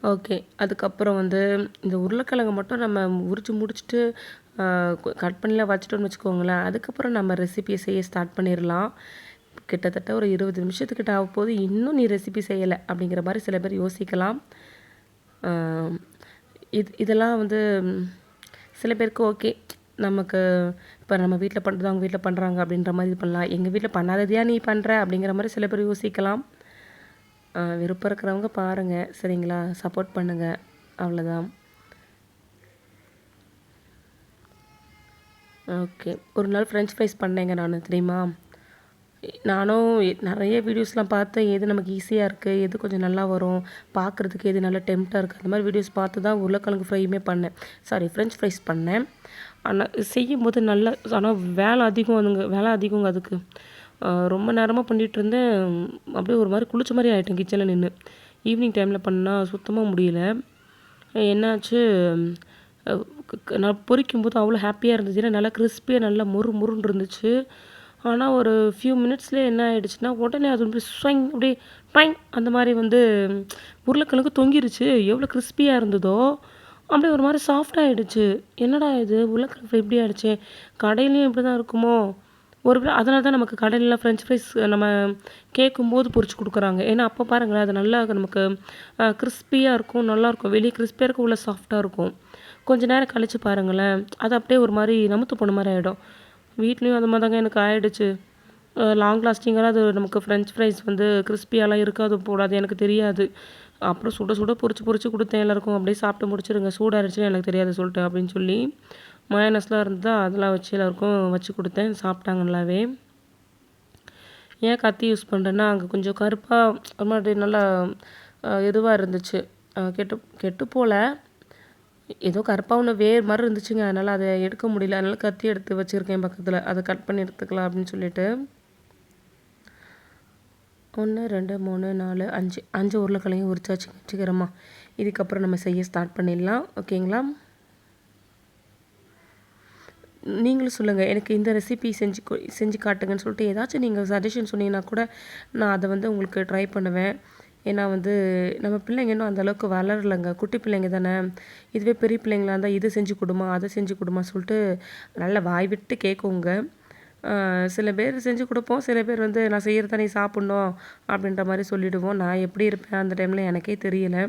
ஓகே. அதுக்கப்புறம் வந்து இந்த உருளைக்கிழங்கு மட்டும் நம்ம உரித்து முடிச்சுட்டு கட் பண்ணிலாம் வச்சுட்டோம்னு வச்சுக்கோங்களேன், அதுக்கப்புறம் நம்ம ரெசிபியை செய்ய ஸ்டார்ட் பண்ணிடலாம். கிட்டத்தட்ட ஒரு 20 நிமிஷத்துக்கிட்ட ஆகப்போது, இன்னும் நீ ரெசிபி செய்யலை அப்படிங்கிற மாதிரி சில பேர் யோசிக்கலாம். இதெல்லாம் வந்து சில பேருக்கு ஓகே, நமக்கு இப்போ நம்ம வீட்டில் பண்ணுறது அவங்க வீட்டில் பண்ணுறாங்க அப்படின்ற மாதிரி இது பண்ணலாம். எங்கள் வீட்டில் பண்ணாததையா நீ பண்ணுற அப்படிங்கிற மாதிரி சில பேர் யோசிக்கலாம். விருப்பம் இருக்கிறவங்க பாருங்கள், சரிங்களா? சப்போர்ட் பண்ணுங்கள், அவ்வளோதான். ஓகே. ஒரு நாள் ஃப்ரெஞ்ச் ஃப்ரைஸ் பண்ணேங்க நான், தெரியுமா? நானும் நிறைய வீடியோஸ்லாம் பார்த்தேன், எது நமக்கு ஈஸியாக இருக்குது, எது கொஞ்சம் நல்லா வரும், பார்க்குறதுக்கு எது நல்லா டெம்ப்டாக இருக்குது, அந்த மாதிரி வீடியோஸ் பார்த்து தான் உருளைக்கிழங்கு ஃப்ரையுமே பண்ணேன். ஃப்ரெஞ்ச் ஃப்ரைஸ் பண்ணேன். ஆனால் செய்யும்போது நல்லா, ஆனால் வேலை அதிகங்க அதுக்கு. ரொம்ப நேரமாக பண்ணிகிட்டு இருந்தேன். அப்படியே ஒரு மாதிரி குளிச்ச மாதிரி ஆகிட்டேன் கிச்சனில் நின்று. ஈவினிங் டைமில் பண்ணால் சுத்தமாக முடியல. என்னாச்சு, நான் பொரிக்கும்போது அவ்வளோ ஹாப்பியாக இருந்துச்சு, ஏன்னா நல்லா கிறிஸ்பியாக நல்லா முறுன்னு இருந்துச்சு. ஆனால் ஒரு ஃபியூ மினிட்ஸ்லேயே என்ன ஆகிடுச்சுன்னா, உடனே அது அப்படியே ஸ்வைங் அப்படியே ட்வைங் அந்த மாதிரி வந்து உருளைக்கிழங்கு தொங்கிருச்சு. எவ்வளோ கிறிஸ்பியாக இருந்ததோ அப்படியே ஒரு மாதிரி சாஃப்டாகிடுச்சு. என்னடா இது உருளைக்கிழங்கு இப்படி ஆகிடுச்சு, கடையிலையும் இப்படி தான் இருக்குமோ, ஒரு வேளை அதனால தான் நமக்கு கடையிலலாம் ஃப்ரெஞ்ச் ஃப்ரைஸ் நம்ம கேட்கும்போது பொரிச்சு கொடுக்குறாங்க. ஏன்னா அப்போ பாருங்களேன், அது நல்லா நமக்கு கிறிஸ்பியாக இருக்கும், நல்லாயிருக்கும். வெளியே கிறிஸ்பியாக இருக்கும், உள்ள சாஃப்ட்டாக இருக்கும். கொஞ்ச நேரம் கழிச்சு பாருங்களேன், அது அப்படியே ஒரு மாரி நமுத்து போன மாரி ஆயிடும். வீட்லயும் அது மாரி தாங்க எனக்கு ஆயிடுச்சு. லாங் லாஸ்டிங்காலாம் அது நமக்கு ஃப்ரெஞ்ச் ஃப்ரைஸ் வந்து கிறிஸ்பியாலாம் இருக்காது போல. அது எனக்கு தெரியாது. அப்புறம் சுட சுட பொரிச்சு பொரிச்சு குடுத்தேன் எல்லாருக்கும். அப்படியே சாப்பிட்டு முடிச்சுருங்க. சூடாயிருச்சுன்னு எனக்கு தெரியாது சொல்லிட்டு அப்படின்னு சொல்லி, மயோனைஸ்லாம் இருந்தா அதெல்லாம் வச்சு எல்லாருக்கும் வச்சு குடுத்தேன். சாப்பிட்டாங்க நல்லாவே. ஏன் கத்தி யூஸ் பண்றேன்னா, அங்க கொஞ்சம் கருப்பா ஒரு மாதிரி நல்லா இதுவா இருந்துச்சு. கெட்டு கெட்டு போல. ஏதோ கருப்பா ஒண்ணு வேர் மாரி இருந்துச்சுங்க. அதனால அத எடுக்க முடியல. அதனால கத்தி எடுத்து வச்சிருக்கேன் பக்கத்துல. அத கட் பண்ணி எடுத்துக்கலாம் அப்படின்னு சொல்லிட்டு. 1, 2, 3, 4, 5 5 உருளைக்கிழங்கையும் உரிச்சாச்சு வச்சுக்கிறேம்மா. இதுக்கப்புறம் நம்ம செய்ய ஸ்டார்ட் பண்ணிடலாம். ஓகேங்களா? நீங்களும் சொல்லுங்க. எனக்கு இந்த ரெசிபி செஞ்சு காட்டுங்கன்னு சொல்லிட்டு ஏதாச்சும் நீங்க சஜஷன் சொன்னீங்கன்னா கூட, நான் அத வந்து உங்களுக்கு ட்ரை பண்ணுவேன். ஏன்னா வந்து நம்ம பிள்ளைங்க இன்னும் அந்த அளவுக்கு வளரலங்க. குட்டி பிள்ளைங்க தானே. இதுவே பெரிய பிள்ளைங்களா இருந்தா, "இத செஞ்சு குடுமா, அத செஞ்சு குடுமா" சொல்லிட்டு நல்லா வாய் விட்டு கேட்குங்க. சில பேர் செஞ்சு குடுப்போம். சில பேர் வந்து, "நான் செய்யறத நீ சாப்பிடணும்" அப்படின்ற மாரி சொல்லிடுவோம். நான் எப்படி இருப்பேன் அந்த டைம்ல எனக்கே தெரியல.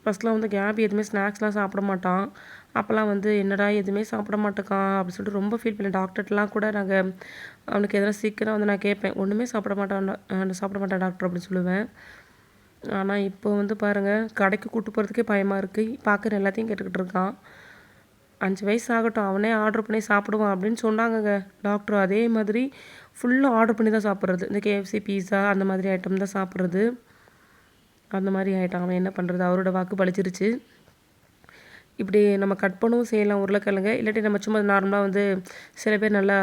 ஃபர்ஸ்ட்லாம் வந்து கேபி எதுவுமே ஸ்நாக்ஸ்லாம் சாப்பிட மாட்டான். அப்போலாம் வந்து என்னடா எதுவுமே சாப்பிட மாட்டேக்கான் அப்படின்னு சொல்லிட்டு ரொம்ப ஃபீல் பண்ணேன். டாக்டர்ட்டலாம் கூட அவனுக்கு எதனா சிக்குனா வந்து நான் கேட்பேன். ஒண்ணுமே சாப்பிட மாட்டான் சாப்பிட மாட்டான் டாக்டர் அப்படின்னு சொல்லுவேன். ஆனா இப்போ வந்து பாருங்க, கடைக்கு கூட்டு போறதுக்கே பயமா இருக்கு. பார்க்குற எல்லாத்தையும் கேட்டுக்கிட்டு இருக்கான். 5 வயசு ஆகட்டும், அவனே ஆர்டர் பண்ணி சாப்பிடுவான் அப்படின்னு சொன்னாங்கங்க டாக்டர். அதே மாதிரி ஃபுல்லா ஆர்டர் பண்ணி தான் சாப்பிடுறது. இந்த KFC, பீஸா அந்த மாதிரி ஐட்டம் தான் சாப்பிடுறது. அந்த மாரி ஆயிட்டான். அவன் என்ன பண்றது? அவரோட வாக்கு பலிச்சிருச்சு. இப்படி நம்ம கட் பண்ணவும் செய்யலாம் உருளைக்கிழங்க. இல்லாட்டி நம்ம சும்மா நார்மலா வந்து சில பேர் நல்லா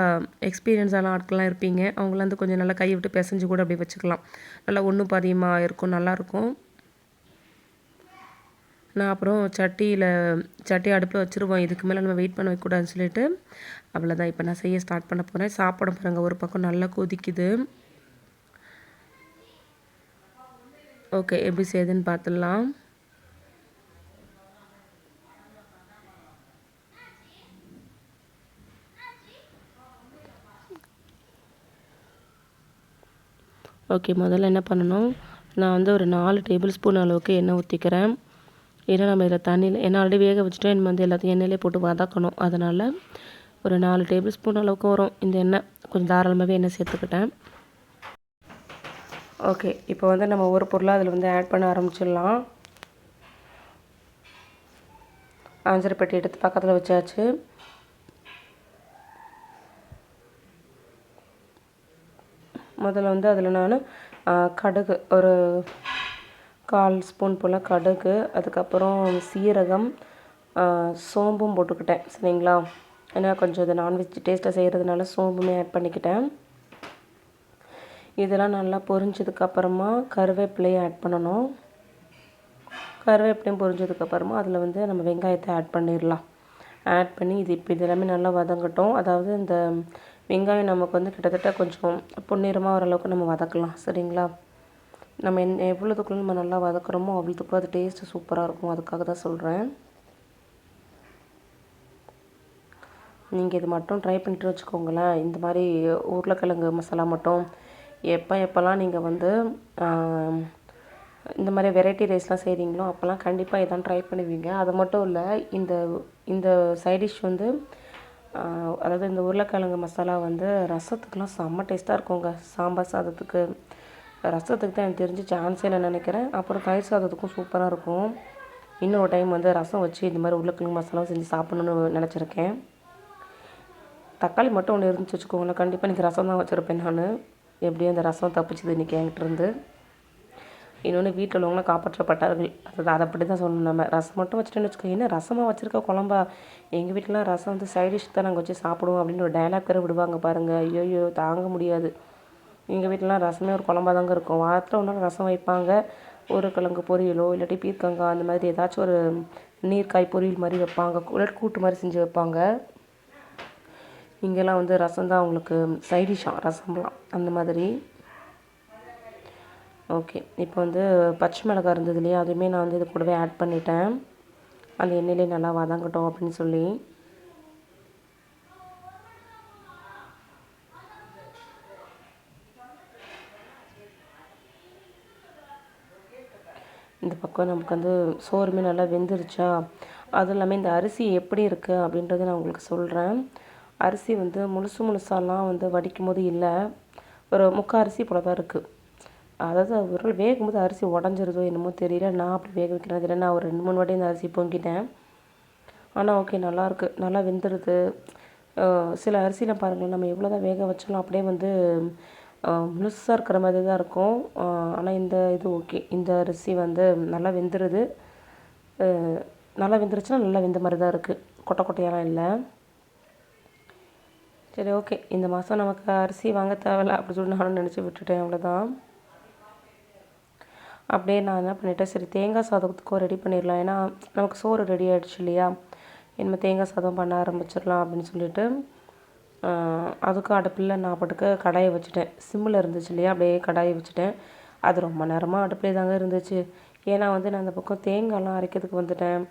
எக்ஸ்பீரியன்ஸான ஆட்கள்லாம் இருப்பீங்க. அவங்கலாம் வந்து கொஞ்சம் நல்லா கைய விட்டு பெசஞ்சு கூட அப்படியே வச்சுக்கலாம். நல்லா ஒண்ணும் பாதியுமா இருக்கும். நல்லாயிருக்கும். நான் அப்புறம் சட்டி அடுப்புல வச்சுருவோம். இதுக்கு மேல நம்ம வெயிட் பண்ண வைக்கக்கூடாதுன்னு சொல்லிட்டு, அவ்வளோதான். இப்போ நான் செய்ய ஸ்டார்ட் பண்ண போறேன். சாப்பாடு பாருங்க ஒரு பக்கம் நல்லா கொதிக்குது. ஓகே. எப்படி செய்யுதுன்னு பார்த்துடலாம். ஓகே. முதல்ல என்ன பண்ணணும், நான் வந்து ஒரு 4 டேபிள் ஸ்பூன் அளவுக்கு எண்ணெய் ஊத்திக்கிறேன். ஏன்னா நம்ம இதில் தண்ணியில் ஏன்னா ஆல்ரெடி வேக வச்சுட்டோம். நம்ம வந்து எல்லாத்தையும் எண்ணெயிலே போட்டு வதக்கணும். அதனால் ஒரு 4 டேபிள் ஸ்பூன் அளவுக்கு வரும் இந்த எண்ணெய். கொஞ்சம் தாராளமாகவே எண்ணெய் சேர்த்துக்கிட்டேன். ஓகே. இப்போ வந்து நம்ம ஒரு பொருளாக அதில் வந்து ஆட் பண்ண ஆரம்பிச்சிடலாம். ஆஞ்சரப்பெட்டி எடுத்து பக்கத்தில் வச்சாச்சு. முதல்ல வந்து அதில் நான் கடுகு ஒரு 1/4 ஸ்பூன் போல் கடுகு, அதுக்கப்புறம் சீரகம், சோம்பும் போட்டுக்கிட்டேன். சரிங்களா? ஏன்னா கொஞ்சம் இது நான்வெஜ் டேஸ்ட்டாக செய்கிறதுனால சோம்புமே ஆட் பண்ணிக்கிட்டேன். இதெல்லாம் நல்லா பொரிஞ்சதுக்கப்புறமா கருவேப்பிலையை ஆட் பண்ணணும். கருவேப்பிலையும் பொரிஞ்சதுக்கப்புறமா அதில் வந்து நம்ம வெங்காயத்தை ஆட் பண்ணிடலாம். ஆட் பண்ணி இது எல்லாமே நல்லா வதங்கட்டும். அதாவது இந்த வெங்காயம் நமக்கு வந்து கிட்டத்தட்ட கொஞ்சம் பொன்னிறமாக வர அளவுக்கு நம்ம வதக்கலாம். சரிங்களா? நம்ம எவ்வளோத்துக்குள்ள நம்ம நல்லா வதக்குறோமோ அவ்வளோத்துக்குள்ள அது டேஸ்ட்டு சூப்பராக இருக்கும். அதுக்காக தான் சொல்கிறேன். நீங்கள் இது மட்டும் ட்ரை பண்ணிட்டு வச்சுக்கோங்களேன். இந்த மாதிரி உருளைக்கிழங்கு மசாலா மட்டும் எப்போல்லாம் நீங்கள் வந்து இந்த மாதிரி வெரைட்டி ரைஸ்லாம் செய்கிறீங்களோ அப்போல்லாம் கண்டிப்பாக இதான் ட்ரை பண்ணுவீங்க. அது மட்டும் இல்லை, இந்த இந்த சைட் டிஷ் வந்து அதாவது இந்த உருளைக்கிழங்கு மசாலா வந்து ரசத்துக்குலாம் செம்ம டேஸ்ட்டாக இருக்குங்க. சாம்பார் சாதத்துக்கு, ரசத்துக்கு தான் எனக்கு தெரிஞ்சு சான்ஸே இல்லைன்னு நினைக்கிறேன். அப்புறம் தயிர் சாதத்துக்கும் சூப்பராக இருக்கும். இன்னொரு டைம் வந்து ரசம் வச்சு இந்த மாதிரி உருளைக்கிழங்கு மசாலாவும் செஞ்சு சாப்பிட்ணுன்னு நினச்சிருக்கேன். தக்காளி மட்டும் ஒன்று இருந்துச்சு வச்சுக்கோங்களேன், கண்டிப்பாக இன்றைக்கி ரசம் தான் வச்சுருப்பேன் நான். எப்படியும் அந்த ரசம் தப்பிச்சுது இன்றைக்கி என்கிட்டருந்து. இன்னொன்று வீட்டில் உள்ளவங்களாம் காப்பாற்றப்பட்டார்கள். அதை அப்படி தான் சொல்லணும். நம்ம ரசம் மட்டும் வச்சுட்டேன்னு வச்சுக்கோங்க. என்ன ரசமாக வச்சுருக்க குழம்பா? எங்கள் வீட்டிலலாம் ரசம் வந்து சைட் டிஷ் தான் நாங்கள் வச்சு சாப்பிடுவோம் அப்படின்னு ஒரு டைலாக் வேறு விடுவாங்க பாருங்கள். ஐயோ தாங்க முடியாது. எங்கள் வீட்டிலலாம் ரசமே ஒரு குழம்பா தாங்க இருக்கும். வாரத்தில் ஒரு நாள் ரசம் வைப்பாங்க. உருளைக்கிழங்கு பொரியலோ இல்லாட்டி பீர்க்கங்காய் அந்த மாதிரி ஏதாச்சும் ஒரு நீர்க்காய் பொரியல் மாதிரி வைப்பாங்க. இல்லாட்டி கூட்டு மாதிரி செஞ்சு வைப்பாங்க. இங்கெல்லாம் வந்து ரசம் தான் அவங்களுக்கு சைட் டிஷ்ஷாக, ரசம்லாம் அந்த மாதிரி. ஓகே. இப்போ வந்து பச்சை மிளகாய் இருந்தது இல்லையா, அதுவுமே நான் வந்து இது கூடவே ஆட் பண்ணிட்டேன். அந்த எண்ணெயிலே நல்லா வதங்கட்டும் அப்படின்னு சொல்லி. இந்த பக்கம் நமக்கு வந்து சோறுமே நல்லா வெந்துருச்சா, அதுவும் இல்லாமல் இந்த அரிசி எப்படி இருக்குது அப்படின்றத நான் உங்களுக்கு சொல்கிறேன். அரிசி வந்து முழுசாலாம் வந்து வடிக்கும்போது இல்லை, ஒரு முக்கால் அரிசி போல தான் இருக்குது. அதாவது ஒரு வேகும்போது அரிசி உடஞ்சிருதோ என்னமோ தெரியல, நான் அப்படி வேக வைக்கிறேன் தெரியல. நான் ஒரு 2-3 வாட்டி இந்த அரிசி பொங்கிட்டேன். ஆனால் ஓகே, நல்லாயிருக்கு, நல்லா வெந்துடுது. சில அரிசியில் பாருங்களேன், நம்ம எவ்வளோ தான் வேக வச்சாலும் அப்படியே வந்து முழுசாக இருக்கிற மாதிரி தான் இருக்கும். ஆனால் இந்த இது ஓகே, இந்த அரிசி வந்து நல்லா வெந்துடுது. நல்லா வெந்துருச்சுன்னா நல்லா வெந்த மாதிரி தான் இருக்குது, கொட்டை கொட்டையெல்லாம் இல்லை. சரி ஓகே, இந்த மாதம் நமக்கு அரிசி வாங்க தேவையில்ல அப்படி சொல்லி நானும் நினச்சி விட்டுட்டேன், அவ்வளோதான். அப்படியே நான் என்ன பண்ணிட்டேன், சரி தேங்காய் சாதத்துக்கும் ரெடி பண்ணிடலாம். ஏன்னா நமக்கு சோறு ரெடி ஆகிடுச்சு இல்லையா, இனிமேல் தேங்காய் சாதம் பண்ண ஆரம்பிச்சிடலாம் அப்படின்னு சொல்லிட்டு அதுக்கும் அடுப்பில் நான் பாட்டுக்கு கடாயை வச்சுட்டேன். சிம்மில் இருந்துச்சு இல்லையா, அப்படியே கடாயை வச்சுட்டேன். அது ரொம்ப நேரமாக அடுப்பிலே தாங்க இருந்துச்சு. ஏன்னா வந்து நான் அந்த பக்கம் தேங்காய்லாம் அரைக்கிறதுக்கு வந்துட்டேன்.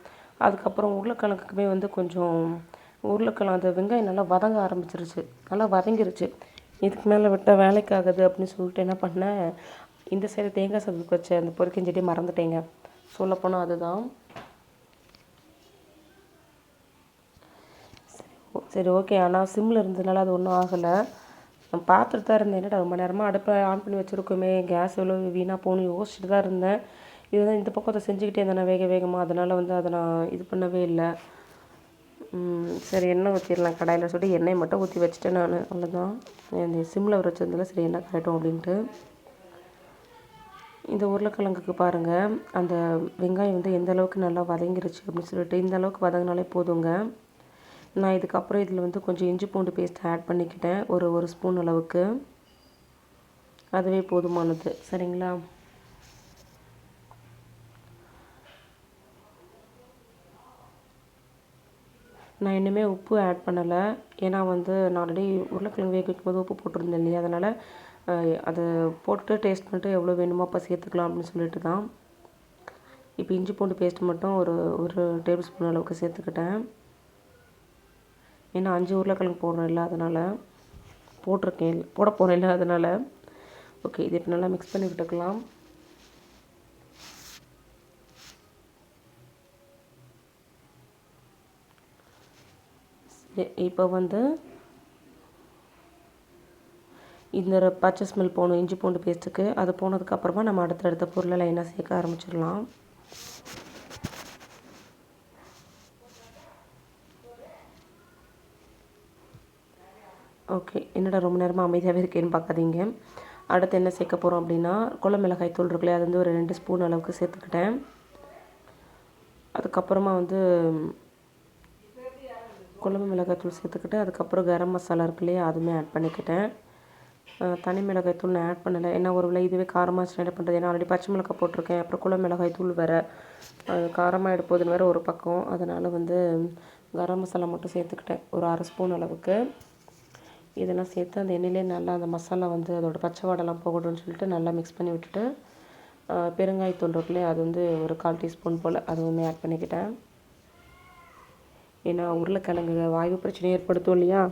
அதுக்கப்புறம் உருளைக்கிழங்குக்குமே வந்து கொஞ்சம் உருளைக்கிழங்கு அந்த வெங்காயம் நல்லா வதங்க ஆரம்பிச்சிருச்சு, நல்லா வதங்கிருச்சு. இதுக்கு மேலே விட்டால் வேலைக்காகுது அப்படின்னு சொல்லிட்டு என்ன பண்ணேன், இந்த சைடு தேங்காய் சாதத்துக்கு வச்ச அந்த பொரிக்கஞ்செடி மறந்துட்டேங்க, சொல்லப்போனால் அதுதான். சரி ஓகே, ஆனால் சிம்மில் இருந்ததுனால அது ஒன்றும் ஆகலை. நான் பார்த்துட்டு தான் இருந்தேன், என்னடா ரொம்ப நேரமாக அடுப்பை ஆன் பண்ணி வச்சுருக்கோமே, கேஸ் எவ்வளோ வீணாக போகணும் யோசிச்சுட்டு தான் இருந்தேன். இதுதான் இந்த பக்கம் அதை செஞ்சுக்கிட்டே இருந்தேன் வேகமாக, அதனால் வந்து அதை நான் இது பண்ணவே இல்லை. சரி எண்ணெய் ஊற்றிடலாம் கடாயில் சொல்லிட்டு எண்ணெய் மட்டும் ஊற்றி வச்சுட்டேன் நான், அவ்வளோதான். இந்த சிம்மில் வச்சுருந்தால சரி எண்ணெய் காயட்டும் அப்படின்ட்டு. இந்த உருளைக்கிழங்குக்கு பாருங்கள், அந்த வெங்காயம் வந்து எந்த அளவுக்கு நல்லா வதங்கிருச்சு அப்படின்னு சொல்லிட்டு, இந்த அளவுக்கு வதங்கினாலே போதுங்க. நான் இதுக்கப்புறம் இதில் வந்து கொஞ்சம் இஞ்சி பூண்டு பேஸ்ட் ஆட் பண்ணிக்கிட்டேன், ஒரு ஸ்பூன் அளவுக்கு. அதுவே போதுமானது, சரிங்களா. நான் இன்னுமே உப்பு ஆட் பண்ணலை, ஏன்னா வந்து நான் ஆல்ரெடி உருளைக்கிழங்கு வேக வைக்கும்போது உப்பு போட்டிருந்தேன் இல்லையா, அதனால் அதை போட்டுட்டு டேஸ்ட் பண்ணிட்டு எவ்வளோ வேணுமோ அப்போ சேர்த்துக்கலாம் அப்படின்னு சொல்லிட்டு தான். இப்போ இஞ்சி பூண்டு பேஸ்ட் மட்டும் ஒரு டேபிள் ஸ்பூன் அளவுக்கு சேர்த்துக்கிட்டேன். ஏன்னா 5 உருளைக்கிழங்கு போடுறோம் இல்லை, அதனால் போட்டிருக்கேன், போட போகிறேன் இல்லை, அதனால். ஓகே, இது இப்போ நல்லா மிக்ஸ் பண்ணி விட்டுக்கலாம். இப்போ வந்து இந்த பச்சை ஸ்மெல் போகணும் இஞ்சி பூண்டு பேஸ்ட்டுக்கு, அது போனதுக்கப்புறமா நம்ம அடுத்தடுத்த பொருளை லைனாக சேர்க்க ஆரம்பிச்சிடலாம். ஓகே, என்னடா ரொம்ப நேரமாக அமைதியாகவே இருக்கேன்னு பார்க்காதீங்க. அடுத்து என்ன சேர்க்க போகிறோம் அப்படின்னா, குழம்பு மிளகாய் தூள் இருக்குல்லையே, அது வந்து ஒரு 2 ஸ்பூன் அளவுக்கு சேர்த்துக்கிட்டேன். அதுக்கப்புறமா வந்து குழம்பு மிளகாய் தூள் சேர்த்துக்கிட்டு, அதுக்கப்புறம் கரம் மசாலா இருக்கு இல்லையா, அதுவுமே ஆட் பண்ணிக்கிட்டேன். தனி மிளகாய் தூள் நான் ஆட் பண்ணலை, ஏன்னா ஒரு வேளை இதுவே காரமாக என்ன பண்ணுறது, ஏன்னா ஆல்ரெடி பச்சை மிளகாய் போட்டிருக்கேன், அப்புறம் குழம்பு மிளகாய் தூள் வேறு அது காரமாக எடுப்போதுன்னு வேறு ஒரு பக்கம், அதனால் வந்து கரம் மசாலா மட்டும் சேர்த்துக்கிட்டேன் ஒரு 1/2 ஸ்பூன் அளவுக்கு. இதெல்லாம் சேர்த்து அந்த எண்ணெயிலே நல்லா அந்த மசாலா வந்து அதோடய பச்சை வாடெல்லாம் போகட்டும்னு சொல்லிட்டு நல்லா மிக்ஸ் பண்ணி விட்டுட்டு, பெருங்காயத்தூள் இருக்குல்லையே, அது வந்து ஒரு 1/4 டீஸ்பூன் போல் அதுவுமே ஆட் பண்ணிக்கிட்டேன். ஏன்னா உருளைக்கிழங்கு வாயு பிரச்சனை ஏற்படுத்தும் இல்லையா,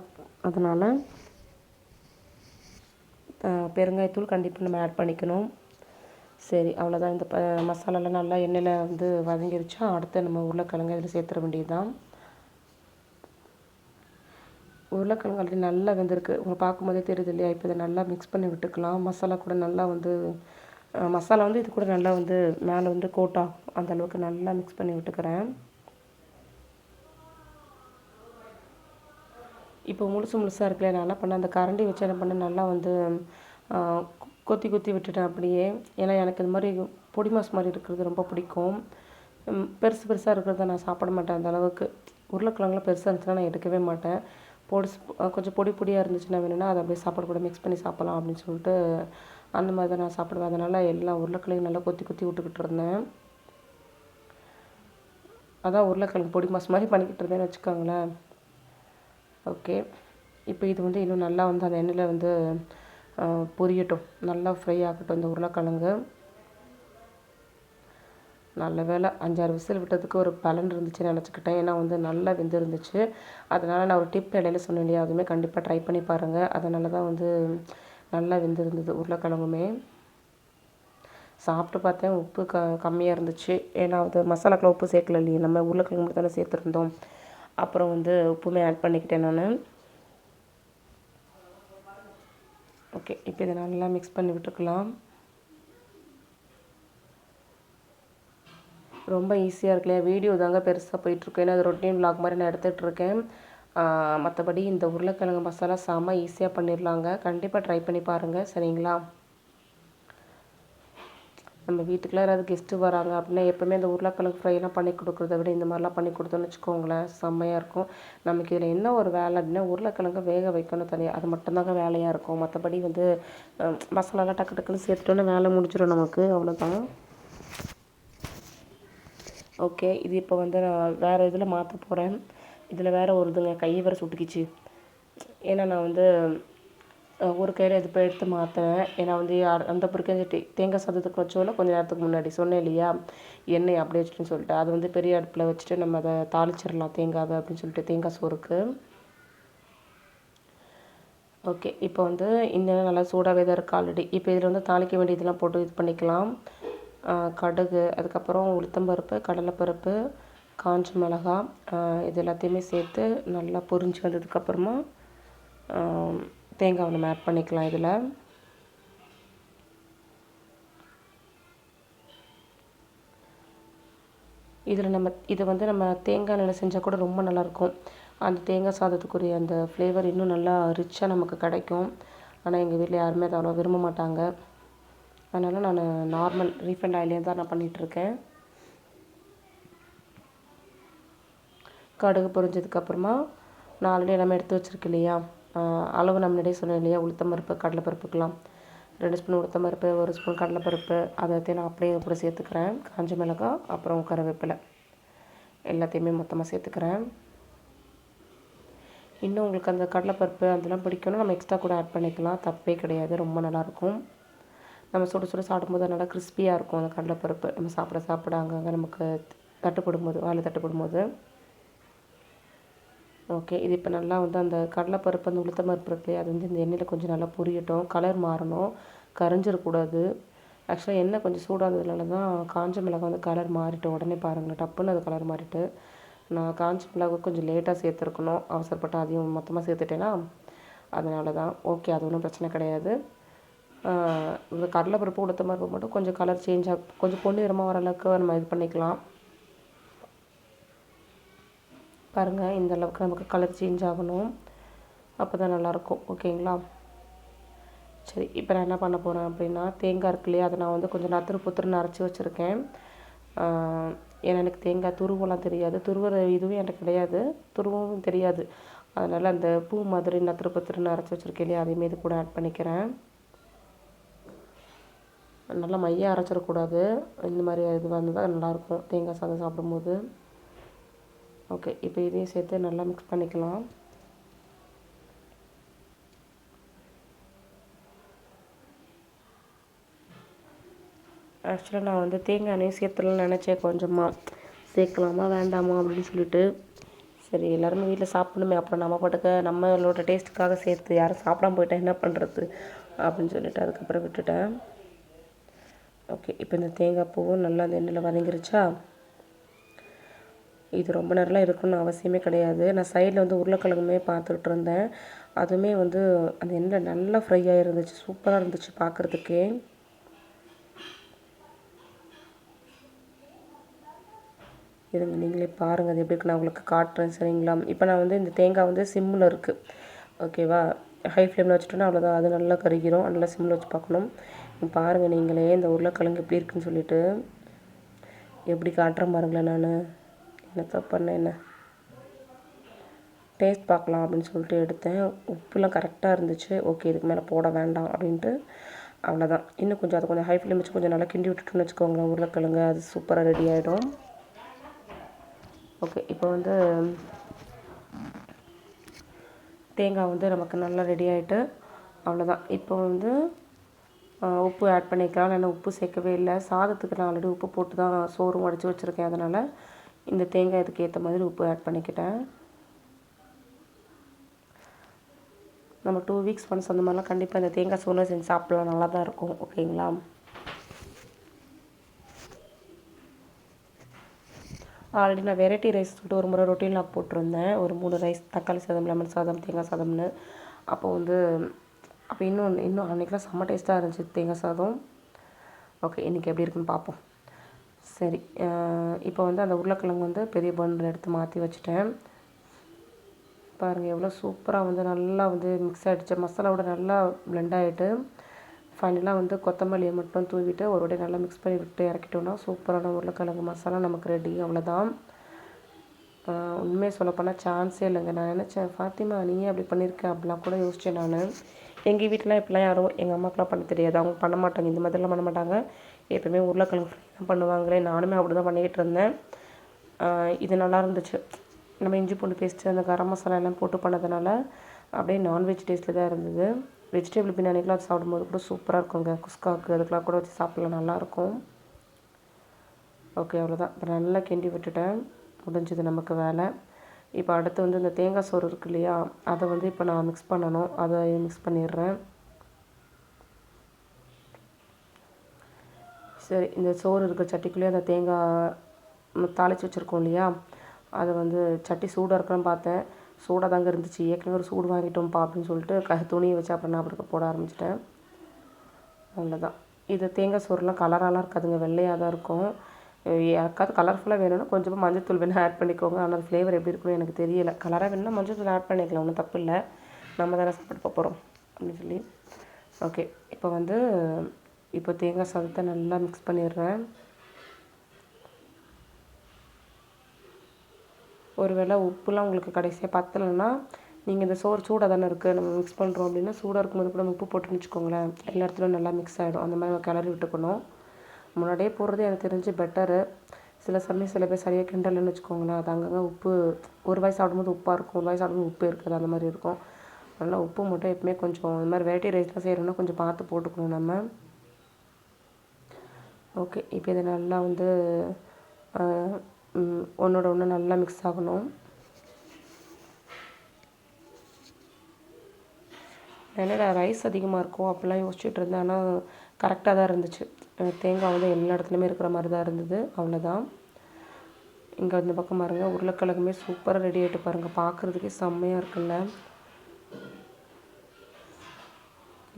அதனால் பெருங்காயத்தூள் கண்டிப்பாக நம்ம ஆட் பண்ணிக்கணும். சரி அவ்வளோதான், இந்த மசாலாலாம் நல்லா எண்ணெயில் வந்து வதங்கிருச்சா, அடுத்து நம்ம உருளைக்கிழங்கு இதில் சேர்த்துற வேண்டியது தான். உருளைக்கிழங்கு ஆல்ரெடி நல்லா வெந்திருக்கு, உங்களுக்கு பார்க்கும்போதே தெரியுது இல்லையா. இப்போ இதை நல்லா மிக்ஸ் பண்ணி விட்டுக்கலாம். மசாலா கூட நல்லா வந்து மசாலா வந்து இது கூட நல்லா வந்து மேலே வந்து கோட்டாகும், அந்தளவுக்கு நல்லா மிக்ஸ் பண்ணி விட்டுக்கிறேன். இப்போ முழுசாக இருக்குல்ல, நான் என்ன பண்ணேன், அந்த கரண்டி வச்சு என்ன பண்ணேன், நல்லா வந்து கொத்தி விட்டுட்டேன் அப்படியே. ஏன்னா எனக்கு இது மாதிரி பொடி மாஸ் மாதிரி இருக்கிறது ரொம்ப பிடிக்கும். பெருசாக இருக்கிறத நான் சாப்பிட மாட்டேன் அந்த அளவுக்கு. உருளைக்கிழங்குலாம் பெருசாக இருந்துச்சுன்னா நான் எடுக்கவே மாட்டேன். கொஞ்சம் பொடியாக இருந்துச்சுன்னா வேணும்னா அதை அப்படியே சாப்பாடு கூட மிக்ஸ் பண்ணி சாப்பிட்லாம் அப்படின்னு சொல்லிட்டு அந்த மாதிரி தான் நான் சாப்பிடுவேன். அதனால் எல்லா உருளைக்கிழங்கு நல்லா கொத்தி விட்டுக்கிட்டு இருந்தேன். அதான் உருளைக்கிழங்கு பொடி மாஸ் மாதிரி பண்ணிக்கிட்டு இருந்தேன்னு வச்சுக்கோங்களேன். ஓகே, இப்போ இது வந்து இன்னும் நல்லா வந்து அந்த எண்ணெயில் வந்து பொரியட்டும், நல்லா ஃப்ரை ஆகட்டும் இந்த உருளைக்கிழங்கு. நல்ல வேலை 5-6 விசில் விட்டதுக்கு ஒரு பலன் இருந்துச்சுன்னு நினச்சிக்கிட்டேன். ஏன்னா வந்து நல்லா வெந்திருந்துச்சு. அதனால் நான் ஒரு டிப் இடையில சொன்னேன் இல்லையா, அதுவுமே கண்டிப்பாக ட்ரை பண்ணி பாருங்கள். அதனால தான் வந்து நல்லா வெந்திருந்தது உருளைக்கிழங்குமே. சாப்பிட்டு பார்த்தேன், உப்பு கம்மியாக இருந்துச்சு. ஏன்னா அது மசாலாக்குள்ள உப்பு சேர்க்கல இல்லையே, நம்ம உருளைக்கிழங்கு மட்டும் தானே சேர்த்துருந்தோம். அப்புறம் வந்து உப்புமே ஆட் பண்ணிக்கிட்டேன் நான். ஓகே, இப்போ இதை நல்லா மிக்ஸ் பண்ணி விட்டுருக்கலாம். ரொம்ப ஈஸியாக இருக்கு இல்லையா? வீடியோ தாங்க பெருசாக போயிட்டுருக்கு. ஏன்னா அது ரொட்டீன் விலாக் மாதிரி நான் எடுத்துகிட்ருக்கேன். மற்றபடி இந்த உருளைக்கிழங்கு மசாலா செம்ம ஈஸியாக பண்ணிடலாங்க. கண்டிப்பாக ட்ரை பண்ணி பாருங்கள், சரிங்களா? நம்ம வீட்டுக்குலாம் யாராவது கெஸ்ட்டு வராங்க அப்படின்னா எப்போவுமே இந்த உருளைக்கிழங்கு ஃப்ரைலாம் பண்ணி கொடுக்குறத விட இந்த மாதிரிலாம் பண்ணி கொடுத்தோன்னு வச்சுக்கோங்களேன், செம்மையாக இருக்கும். நமக்கு இதில் என்ன ஒரு வேலை அப்படின்னா உருளைக்கிழங்கு வேக வைக்கணும் தனியாக, அது மட்டும்தாங்க வேலையாக இருக்கும். மற்றபடி வந்து மசாலாலாம் டக்கு டக்குன்னு சேர்த்துட்டோன்னு வேலை முடிச்சிடும் நமக்கு, அவ்வளோதான். ஓகே, இது இப்போ வந்து நான் வேறு இதில் மாற்ற போகிறேன். இதில் வேறு ஒரு இதுங்க கை வேறு சுட்டுக்கிச்சு. ஏன்னா நான் வந்து ஒரு கையில் இது இப்போ எடுத்து மாற்றினேன். ஏன்னா வந்து அந்த பொறுக்க தேங்காய் சாதத்துக்கு வச்சோன்னா கொஞ்சம் நேரத்துக்கு முன்னாடி சொன்னேன் இல்லையா, எண்ணெய் அப்படியே வச்சுட்டுன்னு சொல்லிட்டு, அது வந்து பெரிய அடுப்பில் வச்சுட்டு நம்ம அதை தாளிச்சிடலாம் தேங்காவை அப்படின்னு சொல்லிட்டு தேங்காய் சோறுக்கு. ஓகே, இப்போ வந்து இந்த நல்லா சூடாகவே தான் இருக்குது ஆல்ரெடி. இப்போ இதில் வந்து தாளிக்க வேண்டியதெல்லாம் போட்டு இது பண்ணிக்கலாம். கடுகு, அதுக்கப்புறம் உளுத்தம்பருப்பு, கடலைப்பருப்பு, காஞ்ச மிளகாய், இது எல்லாத்தையுமே சேர்த்து நல்லா பொரிஞ்சு வந்ததுக்கப்புறமா தேங்காவை நம்ம ஆட் பண்ணிக்கலாம் இதில். இதை வந்து நம்ம தேங்காய் எண்ணெயில் செஞ்சால் கூட ரொம்ப நல்லாயிருக்கும். அந்த தேங்காய் சாதத்துக்குரிய அந்த ஃப்ளேவர் இன்னும் நல்லா ரிச்சாக நமக்கு கிடைக்கும். ஆனால் எங்கள் வீட்டில் யாருமே அதை அவ்வளோ விரும்ப மாட்டாங்க. அதனால் நான் நார்மல் ரீஃபைண்ட் ஆயிலே தான் நான் பண்ணிகிட்ருக்கேன். கடுகு பொரிஞ்சதுக்கப்புறமா நான் ஆல்ரெடி எல்லாமே எடுத்து வச்சுருக்கேன் இல்லையா, அளவு நான் முன்னாடியே சொன்னேன் இல்லையா, உளுத்தம்பருப்பு கடலைப்பருப்புக்கெலாம் 2 ஸ்பூன் உளுத்தம்பருப்பு, 1 ஸ்பூன் கடலைப்பருப்பு, அதை நான் அப்படியே கூட சேர்த்துக்கிறேன். காஞ்ச மிளகாய், அப்புறம் கருவேப்பிலை எல்லாத்தையுமே மொத்தமாக சேர்த்துக்கிறேன். இன்னும் உங்களுக்கு அந்த கடலைப்பருப்பு அதெல்லாம் பிடிக்கும்னா நம்ம எக்ஸ்ட்ரா கூட ஆட் பண்ணிக்கலாம், தப்பே கிடையாது, ரொம்ப நல்லாயிருக்கும். நம்ம சுட சுட சாப்பிடும்போது நல்லா கிறிஸ்பியாக இருக்கும் அந்த கடலைப்பருப்பு. நம்ம சாப்பிட அங்கங்கே நமக்கு தட்டுப்படும்போது, வாயில் தட்டுப்படும்போது. ஓகே, இது இப்போ நல்லா வந்து அந்த கடலைப்பருப்பு அந்த உளுத்தம்பருப்பு இருக்கு இல்லையா, அது வந்து இந்த எண்ணெயில் கொஞ்சம் நல்லா பொரியட்டும், கலர் மாறணும், கரைஞ்சிடக்கூடாது. ஆக்சுவலாக எண்ணெய் கொஞ்சம் சூடானதுனால தான் காஞ்ச மிளகாய் வந்து கலர் மாறிட்டு உடனே பாருங்களேன், டப்புன்னு அது கலர் மாறிட்டு. நான் காஞ்ச மிளகாய் கொஞ்சம் லேட்டாக சேர்த்துருக்கணும், அவசரப்பட்டு அதையும் மொத்தமாக சேர்த்துட்டேன்னா அதனால தான். ஓகே, அது ஒன்றும் பிரச்சனை கிடையாது. இந்த கடலைப்பருப்பு உளுத்தம்பருப்பு மட்டும் கொஞ்சம் கலர் சேஞ்ச் கொஞ்சம் பொன்னிறமாக வர அளவுக்கு நம்ம இது பண்ணிக்கலாம். பாருங்கள், இந்த அளவுக்கு நமக்கு கலர் சேஞ்ச் ஆகணும், அப்போ தான் நல்லாயிருக்கும். ஓகேங்களா? சரி, இப்போ நான் என்ன பண்ண போகிறேன் அப்படின்னா, தேங்காய் இருக்கு இல்லையா, அதை நான் வந்து கொஞ்சம் நத்துரு புத்துருன்னு அரைச்சி வச்சுருக்கேன். ஏன்னா எனக்கு தேங்காய் துருவெல்லாம் தெரியாது, துருவுற இதுவும் எனக்கு கிடையாது, துருவவும் தெரியாது. அதனால் அந்த பூ மாதிரி நத்துரு புத்துருன்னு அரைச்சி வச்சுருக்கேன் இல்லையா, அதையுமே இது கூட ஆட் பண்ணிக்கிறேன். நல்லா மையாக அரைச்சிடக்கூடாது, இந்த மாதிரி இது வந்து தான் நல்லாயிருக்கும் தேங்காய் சாதம் சாப்பிடும்போது. ஓகே, இப்போ இதையும் சேர்த்து நல்லா மிக்ஸ் பண்ணிக்கலாம். ஆக்சுவலாக நான் வந்து தேங்காய் எண்ணெயும் சேர்த்துலாம்னு நினச்சேன், கொஞ்சமாக சேர்க்கலாமா வேண்டாமா அப்படின்னு சொல்லிட்டு. சரி, எல்லாருமே வீட்டில் சாப்பிடணுமே, அப்புறம் நம்ம பாட்டுக்கு நம்மளோட டேஸ்ட்டுக்காக சேர்த்து யாரும் சாப்பிடாம போயிட்டா என்ன பண்ணுறது அப்படின்னு சொல்லிட்டு அதுக்கப்புறம் விட்டுட்டேன். ஓகே, இப்போ இந்த தேங்காய் பூவும் நல்லா அந்த எண்ணெயில் வதங்கிருச்சா. இது ரொம்ப நேரம்லாம் இருக்கணும்னு அவசியமே கிடையாது. நான் சைடில் வந்து உருளைக்கிழங்குமே பார்த்துக்கிட்டு இருந்தேன், அதுவுமே வந்து அந்த எண்ணெயில் நல்லா ஃப்ரை ஆகிருந்துச்சு, சூப்பராக இருந்துச்சு பார்க்குறதுக்கே. இருங்க நீங்களே பாருங்கள் அது எப்படி இருக்கு, நான் உங்களுக்கு காட்டுறேன், சரிங்களா? இப்போ நான் வந்து இந்த தேங்காய் வந்து சிம்மில் இருக்குது, ஓகேவா? ஹை ஃப்ளேமில் வச்சுட்டோன்னா அவ்வளோதான், அது நல்லா கருகிரும். நல்லா சிம்மில் வச்சு பார்க்கணும். பாருங்கள் நீங்களே இந்த உருளைக்கிழங்கு எப்படி இருக்குன்னு சொல்லிட்டு, எப்படி காட்டுறேன் பாருங்களேன். நான் என்ன தப்பு பண்ணேன், என்ன டேஸ்ட் பார்க்கலாம் அப்படின்னு சொல்லிட்டு எடுத்தேன், உப்புலாம் கரெக்டாக இருந்துச்சு. ஓகே, இதுக்கு மேலே போட வேண்டாம் அப்படின்ட்டு அவ்வளோதான். இன்னும் கொஞ்சம் அதை கொஞ்சம் ஹை ஃப்ளேம் வச்சு கொஞ்சம் நல்லா கிண்டி விட்டுட்டோன்னு வச்சுக்கோங்களேன், உருளைக்கிழங்கு அது சூப்பராக ரெடி ஆகிடும். ஓகே, இப்போ வந்து தேங்காய் வந்து நமக்கு நல்லா ரெடி ஆகிட்டு அவ்வளோதான். இப்போ வந்து உப்பு ஆட் பண்ணிக்கலாம். நான் உப்பு சேர்க்கவே இல்லை, சாதத்துக்கு நான் ஆல்ரெடி உப்பு போட்டு தான் சோறும் வடித்து வச்சுருக்கேன், அதனால் இந்த தேங்காய் இதுக்கு ஏற்ற மாதிரி உப்பு ஆட் பண்ணிக்கிட்டேன். நம்ம 2 வீக்ஸ் ஒன்ஸ் அந்த மாதிரிலாம் கண்டிப்பாக இந்த தேங்காய் சோறு செஞ்சு சாப்பிட்லாம், நல்லா தான் இருக்கும். ஓகேங்களா? ஆல்ரெடி நான் வெரைட்டி ரைஸ் சொல்லிட்டு ஒரு முறை ரொட்டீன் லாக் போட்டிருந்தேன். ஒரு 3 ரைஸ் தக்காளி சாதம், லெமன் சாதம், தேங்காய் சாதம்னு. அப்போ வந்து அப்போ இன்னும் அன்றைக்கெலாம் செம்ம டேஸ்ட்டாக இருந்துச்சு தேங்காய் சாதம். ஓகே, இன்றைக்கி எப்படி இருக்குன்னு பார்ப்போம். சரி, இப்போ வந்து அந்த உருளைக்கிழங்கு வந்து பெரிய பவுலில் எடுத்து மாற்றி வச்சுட்டேன். பாருங்கள் எவ்வளோ சூப்பராக வந்து நல்லா வந்து மிக்ஸ் ஆகிடுச்சு. மசாலாவோட நல்லா பிளெண்ட் ஆகிட்டு ஃபைனலாக வந்து கொத்தமல்லியை மட்டும் தூவிட்டு ஒரு வாட்டி நல்லா மிக்ஸ் பண்ணி விட்டு இறக்கிட்டோன்னா சூப்பரான உருளைக்கிழங்கு மசாலா நமக்கு ரெடி. அவ்வளோதான். உண்மையை சொல்லப்போனால் சான்ஸே இல்லைங்க. நான் நினச்சேன், ஃபாத்திமா நீயே அப்படி பண்ணியிருக்க அப்படிலாம் கூட யோசித்தேன் நான். எங்கள் வீட்டில் இப்படிலாம் யாரும் எங்கள் அம்மாக்கெலாம் பண்ண தெரியாது. அவங்க பண்ண மாட்டாங்க, இந்த மாதிரிலாம் பண்ண மாட்டாங்க. எப்போயுமே உருளைக்கிழங்கு ஃப்ரை தான் பண்ணுவாங்களே. நானுமே அப்படி தான் பண்ணிக்கிட்டு இருந்தேன். இது நல்லா இருந்துச்சு. நம்ம இஞ்சி பூண்டு பேஸ்ட்டு அந்த கரம் மசாலா எல்லாம் போட்டு பண்ணதுனால அப்படியே நான்வெஜ் டேஸ்ட்டில் தான் இருந்தது. வெஜிடபிள் பிரியாணிக்கெலாம் அது சாப்பிடும்போது கூட சூப்பராக இருக்குங்க. குஸ்காவுக்கு அதுக்கெலாம் கூட வச்சு சாப்பிட்லாம், நல்லாயிருக்கும். ஓகே, அவ்வளோதான். இப்போ நல்லா கிண்டி விட்டுட்டேன். முடிஞ்சது நமக்கு வேலை. இப்போ அடுத்து வந்து இந்த தேங்காய் சோறு இருக்கு இல்லையா, அதை வந்து இப்போ நான் மிக்ஸ் பண்ணணும். அதை மிக்ஸ் பண்ணிடுறேன். சரி, இந்த சோறு இருக்கிற சட்டிக்குள்ளேயே அந்த தேங்காய் தாளித்து வச்சுருக்கோம் இல்லையா, அதை வந்து சட்டி சூடாக இருக்கணும்னு பார்த்தேன். சூடாக தாங்க இருந்துச்சு. ஏற்கனவே ஒரு சூடு வாங்கிட்டோம்ப்பா அப்படின்னு சொல்லிட்டு துணியை வச்சு அப்புறம் நான் அப்படி போட ஆரம்பிச்சிட்டேன். அவ்வளோதான். இது தேங்காய் சோறுலாம் கலராலாம் இருக்காதுங்க, வெள்ளையாக தான் இருக்கும். யாருக்காவது கலர்ஃபுல்லாக வேணும்னா கொஞ்சமாக மஞ்சள் வேணால் ஆட் பண்ணிக்கோங்க. ஆனால் அது ஃப்ளேவர் எப்படி இருக்குன்னு எனக்கு தெரியலை. கலராக வேணும்னா மஞ்சள் ஆட் பண்ணிக்கலாம், ஒன்றும் தப்பு இல்லை. நம்ம தானே சாப்பிட்டு போகிறோம் அப்படின்னு சொல்லி. ஓகே, இப்போ தேங்காய் சாதத்தை நல்லா மிக்ஸ் பண்ணிடுறேன். ஒருவேளை உப்புலாம் உங்களுக்கு கடைசியாக பத்தலைன்னா நீங்கள் இந்த சோறு சூடாக தானே இருக்குது, நம்ம மிக்ஸ் பண்ணுறோம் அப்படின்னா சூடாக இருக்கும்போது கூட உப்பு போட்டுன்னு வச்சுக்கோங்களேன், எல்லா இடத்துலையும் நல்லா மிக்ஸ் ஆகிடும். அந்த மாதிரி கிளறி விட்டுக்கணும். முன்னாடியே போடுறது எனக்கு தெரிஞ்சு பெட்டரு. சில சமயம் சில பேர் சரியாக கிண்டலன்னு வச்சுக்கோங்களேன், அது அங்கங்கே உப்பு ஒரு வாய் சாப்பிடும்போது உப்பாக இருக்கும், ஒரு வாய் சாப்பிடும்போது உப்பு இருக்காது, அந்த மாதிரி இருக்கும். அதனால் உப்பு மட்டும் எப்பவுமே கொஞ்சம் இந்த மாதிரி வெரைட்டி ரைஸ்லாம் செய்கிறோன்னா கொஞ்சம் பார்த்து போட்டுக்கணும் நம்ம. ஓகே, இப்போ இதை நல்லா வந்து ஒன்றோட ஒன்று நல்லா மிக்ஸ் ஆகணும். என்னடா ரைஸ் அதிகமாக இருக்கும் அப்படிலாம் யோசிச்சுட்டு இருந்தேன். ஆனால் கரெக்டாக தான் இருந்துச்சு. தேங்காய் வந்து எல்லா இடத்துலையுமே இருக்கிற மாதிரி தான் இருந்தது. அவ்வளோதான். இங்கே இந்த பக்கம் பாருங்கள், உருளைக்கிழங்குமே சூப்பராக ரெடி ஆகிட்டு பாருங்கள். பார்க்குறதுக்கே செம்மையாக இருக்குல்ல.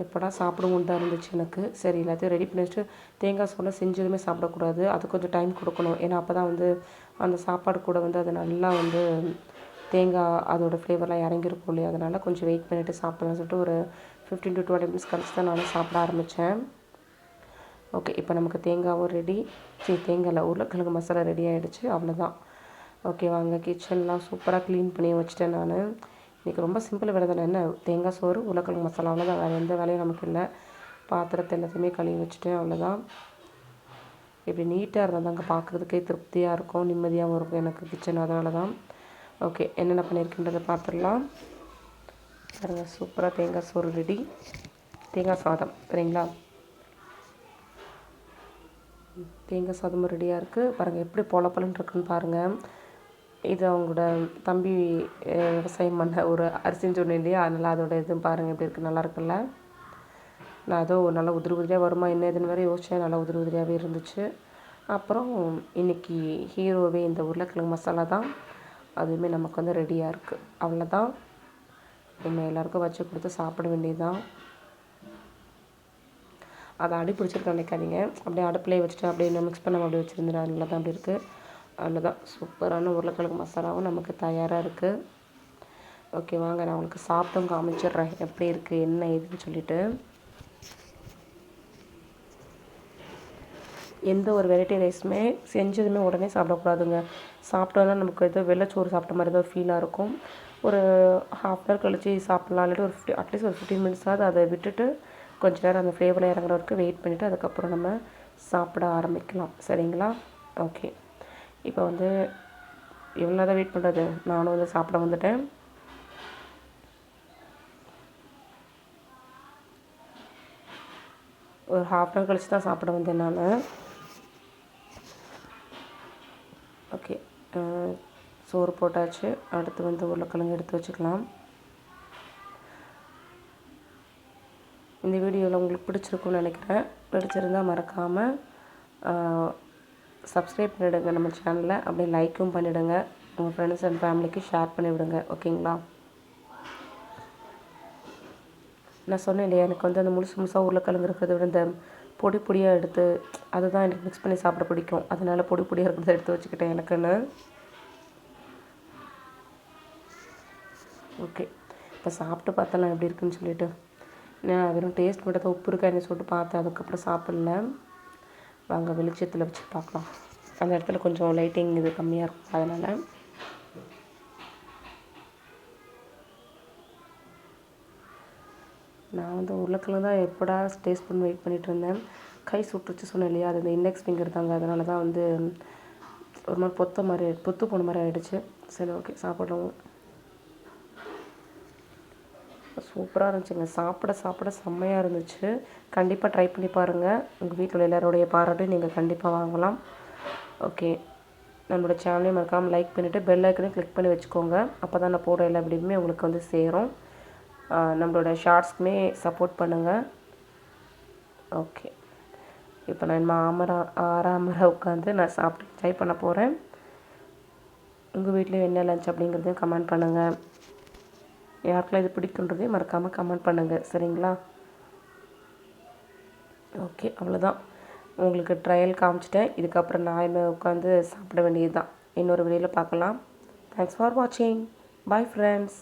எப்படா சாப்பிடுவோன்னு தான் இருந்துச்சு எனக்கு. சரி, எல்லாத்தையும் ரெடி பண்ணி வச்சுட்டு தேங்காய் சோறுல செஞ்சதுமே சாப்பிடக்கூடாது. அது கொஞ்சம் டைம் கொடுக்கணும். ஏன்னா அப்போ தான் வந்து அந்த சாப்பாடு கூட வந்து அது நல்லா வந்து தேங்காய் அதோடய ஃப்ளேவர்லாம் இறங்கியிருக்கும் இல்லையா, அதனால் கொஞ்சம் வெயிட் பண்ணிவிட்டு சாப்பிட்லான்னு சொல்லிட்டு ஒரு 15 to 20 மினிட்ஸ் கழிச்சு தான் நானும் சாப்பிட ஆரம்பித்தேன். ஓகே, இப்போ நமக்கு தேங்காவும் ரெடி. தேங்காயில் உருளைக்கிழங்கு மசாலா ரெடி ஆகிடுச்சு. அவ்வளோதான். ஓகே, வாங்க கிச்சன்லாம் சூப்பராக க்ளீன் பண்ணி வச்சுட்டேன் நான். இன்றைக்கி ரொம்ப சிம்பிள் வேலை தானே, என்ன தேங்காய் சோறு உருளைக்கிழங்கு மசாலா, அவ்வளோதான். வேறு எந்த வேலையும் நமக்கு இல்லை. பாத்திரத்தை எல்லாத்தையுமே கழுவி வச்சுட்டேன். அவ்வளோதான். இப்படி நீட்டாக இருந்தால் தாங்க பார்க்குறதுக்கே திருப்தியாக இருக்கும், நிம்மதியாகவும் இருக்கும் எனக்கு கிச்சன். அதனால தான். ஓகே, என்னென்ன பண்ணியிருக்கின்றதை பார்த்துடலாம். பாருங்கள், சூப்பராக தேங்காய் சோறு ரெடி. தேங்காய் சாதம் சரிங்களா, தேங்காய் சாதமும் ரெடியாக இருக்குது. பாருங்கள் எப்படி பொலப்பலன்னு இருக்குன்னு பாருங்கள். இது அவங்களோட தம்பி விவசாயம் பண்ண ஒரு அரிசின்னு சொன்னேன் இல்லையா, அதனால் அதோட இது பாருங்கள் எப்படி இருக்குது, நல்லா இருக்குல்ல. நான் ஏதோ நல்லா உதிரி உதிரியாக வருமா என்ன இதுன்னு வேறு யோசித்தேன். நல்லா உதிரி உதிரியாகவே இருந்துச்சு. அப்புறம் இன்றைக்கி ஹீரோவே இந்த உருளைக்கிழங்கு மசாலா தான். அதுவுமே நமக்கு வந்து ரெடியாக இருக்குது. அவ்வளோதான். நம்ம எல்லாேருக்கும் வச்சு கொடுத்து சாப்பிட வேண்டியது தான். அதை அடி பிடிச்சிருக்க நினைக்காதீங்க. அப்படியே அடுப்பிலே வச்சுட்டு அப்படியே மிக்ஸ் பண்ண அப்படியே வச்சுருந்தேன். அதனால தான் அப்படி இருக்குது. அவ்வளோதான். சூப்பரான உருளைக்கிழங்கு மசாலாவும் நமக்கு தயாராக இருக்குது. ஓகே, வாங்க நான் உங்களுக்கு சாப்பிட்டும் காமிச்சிடுறேன் எப்படி இருக்குது என்ன ஏதுன்னு சொல்லிவிட்டு. எந்த ஒரு வெரைட்டி ரைஸுமே செஞ்சதுமே உடனே சாப்பிடக்கூடாதுங்க. சாப்பிட்டோன்னா நமக்கு ஏதோ வெள்ளைச்சோறு சாப்பிட்ட மாதிரி தான் ஃபீலாக இருக்கும். ஒரு ½ கழிச்சு சாப்பிட்லாம். இல்லாட்டி அட்லீஸ்ட் ஒரு 15 மினிட்ஸாவது அதை விட்டுட்டு கொஞ்சம் நேரம் அந்த ஃப்ளேவரில் இறங்குற வரைக்கும் வெயிட் பண்ணிவிட்டு அதுக்கப்புறம் நம்ம சாப்பிட ஆரம்பிக்கலாம். சரிங்களா? ஓகே, இப்போ வந்து எவ்வளோ தான் வெயிட் பண்ணுறது, நானும் வந்து சாப்பிட வந்துட்டேன். ஒரு ½ கழிச்சு தான் சாப்பிட வந்தேன் நான். ஓகே, சோறு போட்டாச்சு. அடுத்து வந்து உருளைக்கிழங்கு எடுத்து வச்சுக்கலாம். இந்த வீடியோவில் உங்களுக்கு பிடிச்சிருக்குன்னு நினைக்கிறேன். பிடிச்சிருந்தால் மறக்காமல் சப்ஸ்கிரைப் பண்ணிவிடுங்க நம்ம சேனலை, அப்படியே லைக்கும் பண்ணிவிடுங்க. உங்கள் ஃப்ரெண்ட்ஸ் அண்ட் ஃபேமிலிக்கு ஷேர் பண்ணிவிடுங்க. ஓகேங்களா? நான் சொன்னேன் இல்லையா, எனக்கு வந்து அந்த முழுசாக உருளைக்கிழங்கு இருக்கிறத விட இந்த பொடி பொடியாக எடுத்து அதுதான் எனக்கு மிக்ஸ் பண்ணி சாப்பிட பிடிக்கும். அதனால் பொடி பொடியாக இருக்கிறத எடுத்து வச்சுக்கிட்டேன் எனக்குன்னு. ஓகே, இப்போ சாப்பிட்டு பார்த்தலாம் எப்படி இருக்குன்னு சொல்லிட்டு. நான் வெறும் டேஸ்ட் மட்டும் தான் உப்பு இருக்கான்னு சொல்லிட்டு பார்த்தேன். அதுக்கப்புறம் சாப்பிடல. வாங்க வெளிச்சத்தில் வச்சு பார்க்கலாம். அந்த இடத்துல கொஞ்சம் லைட்டிங் இது கம்மியாக இருக்கும், அதனால். நான் வந்து உருளைக்கிழங்கு தான் எப்படா டேஸ்ட் பண்ணி வெயிட் பண்ணிகிட்டு இருந்தேன். கை சுட்டுச்சு சொன்னேன் இல்லையா, அது இந்த இண்டெக்ஸ் ஃபிங்கர் தாங்க. அதனால தான் வந்து ஒரு மாதிரி பொத்து போன மாதிரி ஆகிடுச்சு. சரி, ஓகே, சாப்பிடுவோம். சூப்பராக இருந்துச்சுங்க. சாப்பிட செம்மையாக இருந்துச்சு. கண்டிப்பாக ட்ரை பண்ணி பாருங்கள். உங்கள் வீட்டில் உள்ள எல்லாரோடைய பாராட்டையும் நீங்கள் கண்டிப்பாக வாங்கலாம். ஓகே, நம்மளோட சேனலையும் மறக்காமல் லைக் பண்ணிவிட்டு பெல் ஐக்கனையும் கிளிக் பண்ணி வச்சுக்கோங்க. அப்போ தான் நான் போடுற எல்லா வீடியோவுமே உங்களுக்கு வந்து சேரும். நம்மளோட ஷார்ட்ஸ்க்குமே சப்போர்ட் பண்ணுங்கள். ஓகே, இப்போ நான் ஆறாமரை உட்காந்து நான் சாப்பிட்டு என்ஜாய் பண்ண போகிறேன். உங்கள் வீட்லேயும் என்ன லஞ்ச் அப்படிங்கிறதையும் கமெண்ட் பண்ணுங்கள். யாருக்கெல்லாம் இது பிடிக்குன்றதையும் மறக்காமல் கமெண்ட் பண்ணுங்கள். சரிங்களா? ஓகே, அவ்வளோதான். உங்களுக்கு ட்ரையல் காமிச்சிட்டேன். இதுக்கப்புறம் நான் உட்காந்து சாப்பிட வேண்டியது தான். இன்னொரு வீடியோவில் பார்க்கலாம். தேங்க்ஸ் ஃபார் வாட்சிங். Bye friends.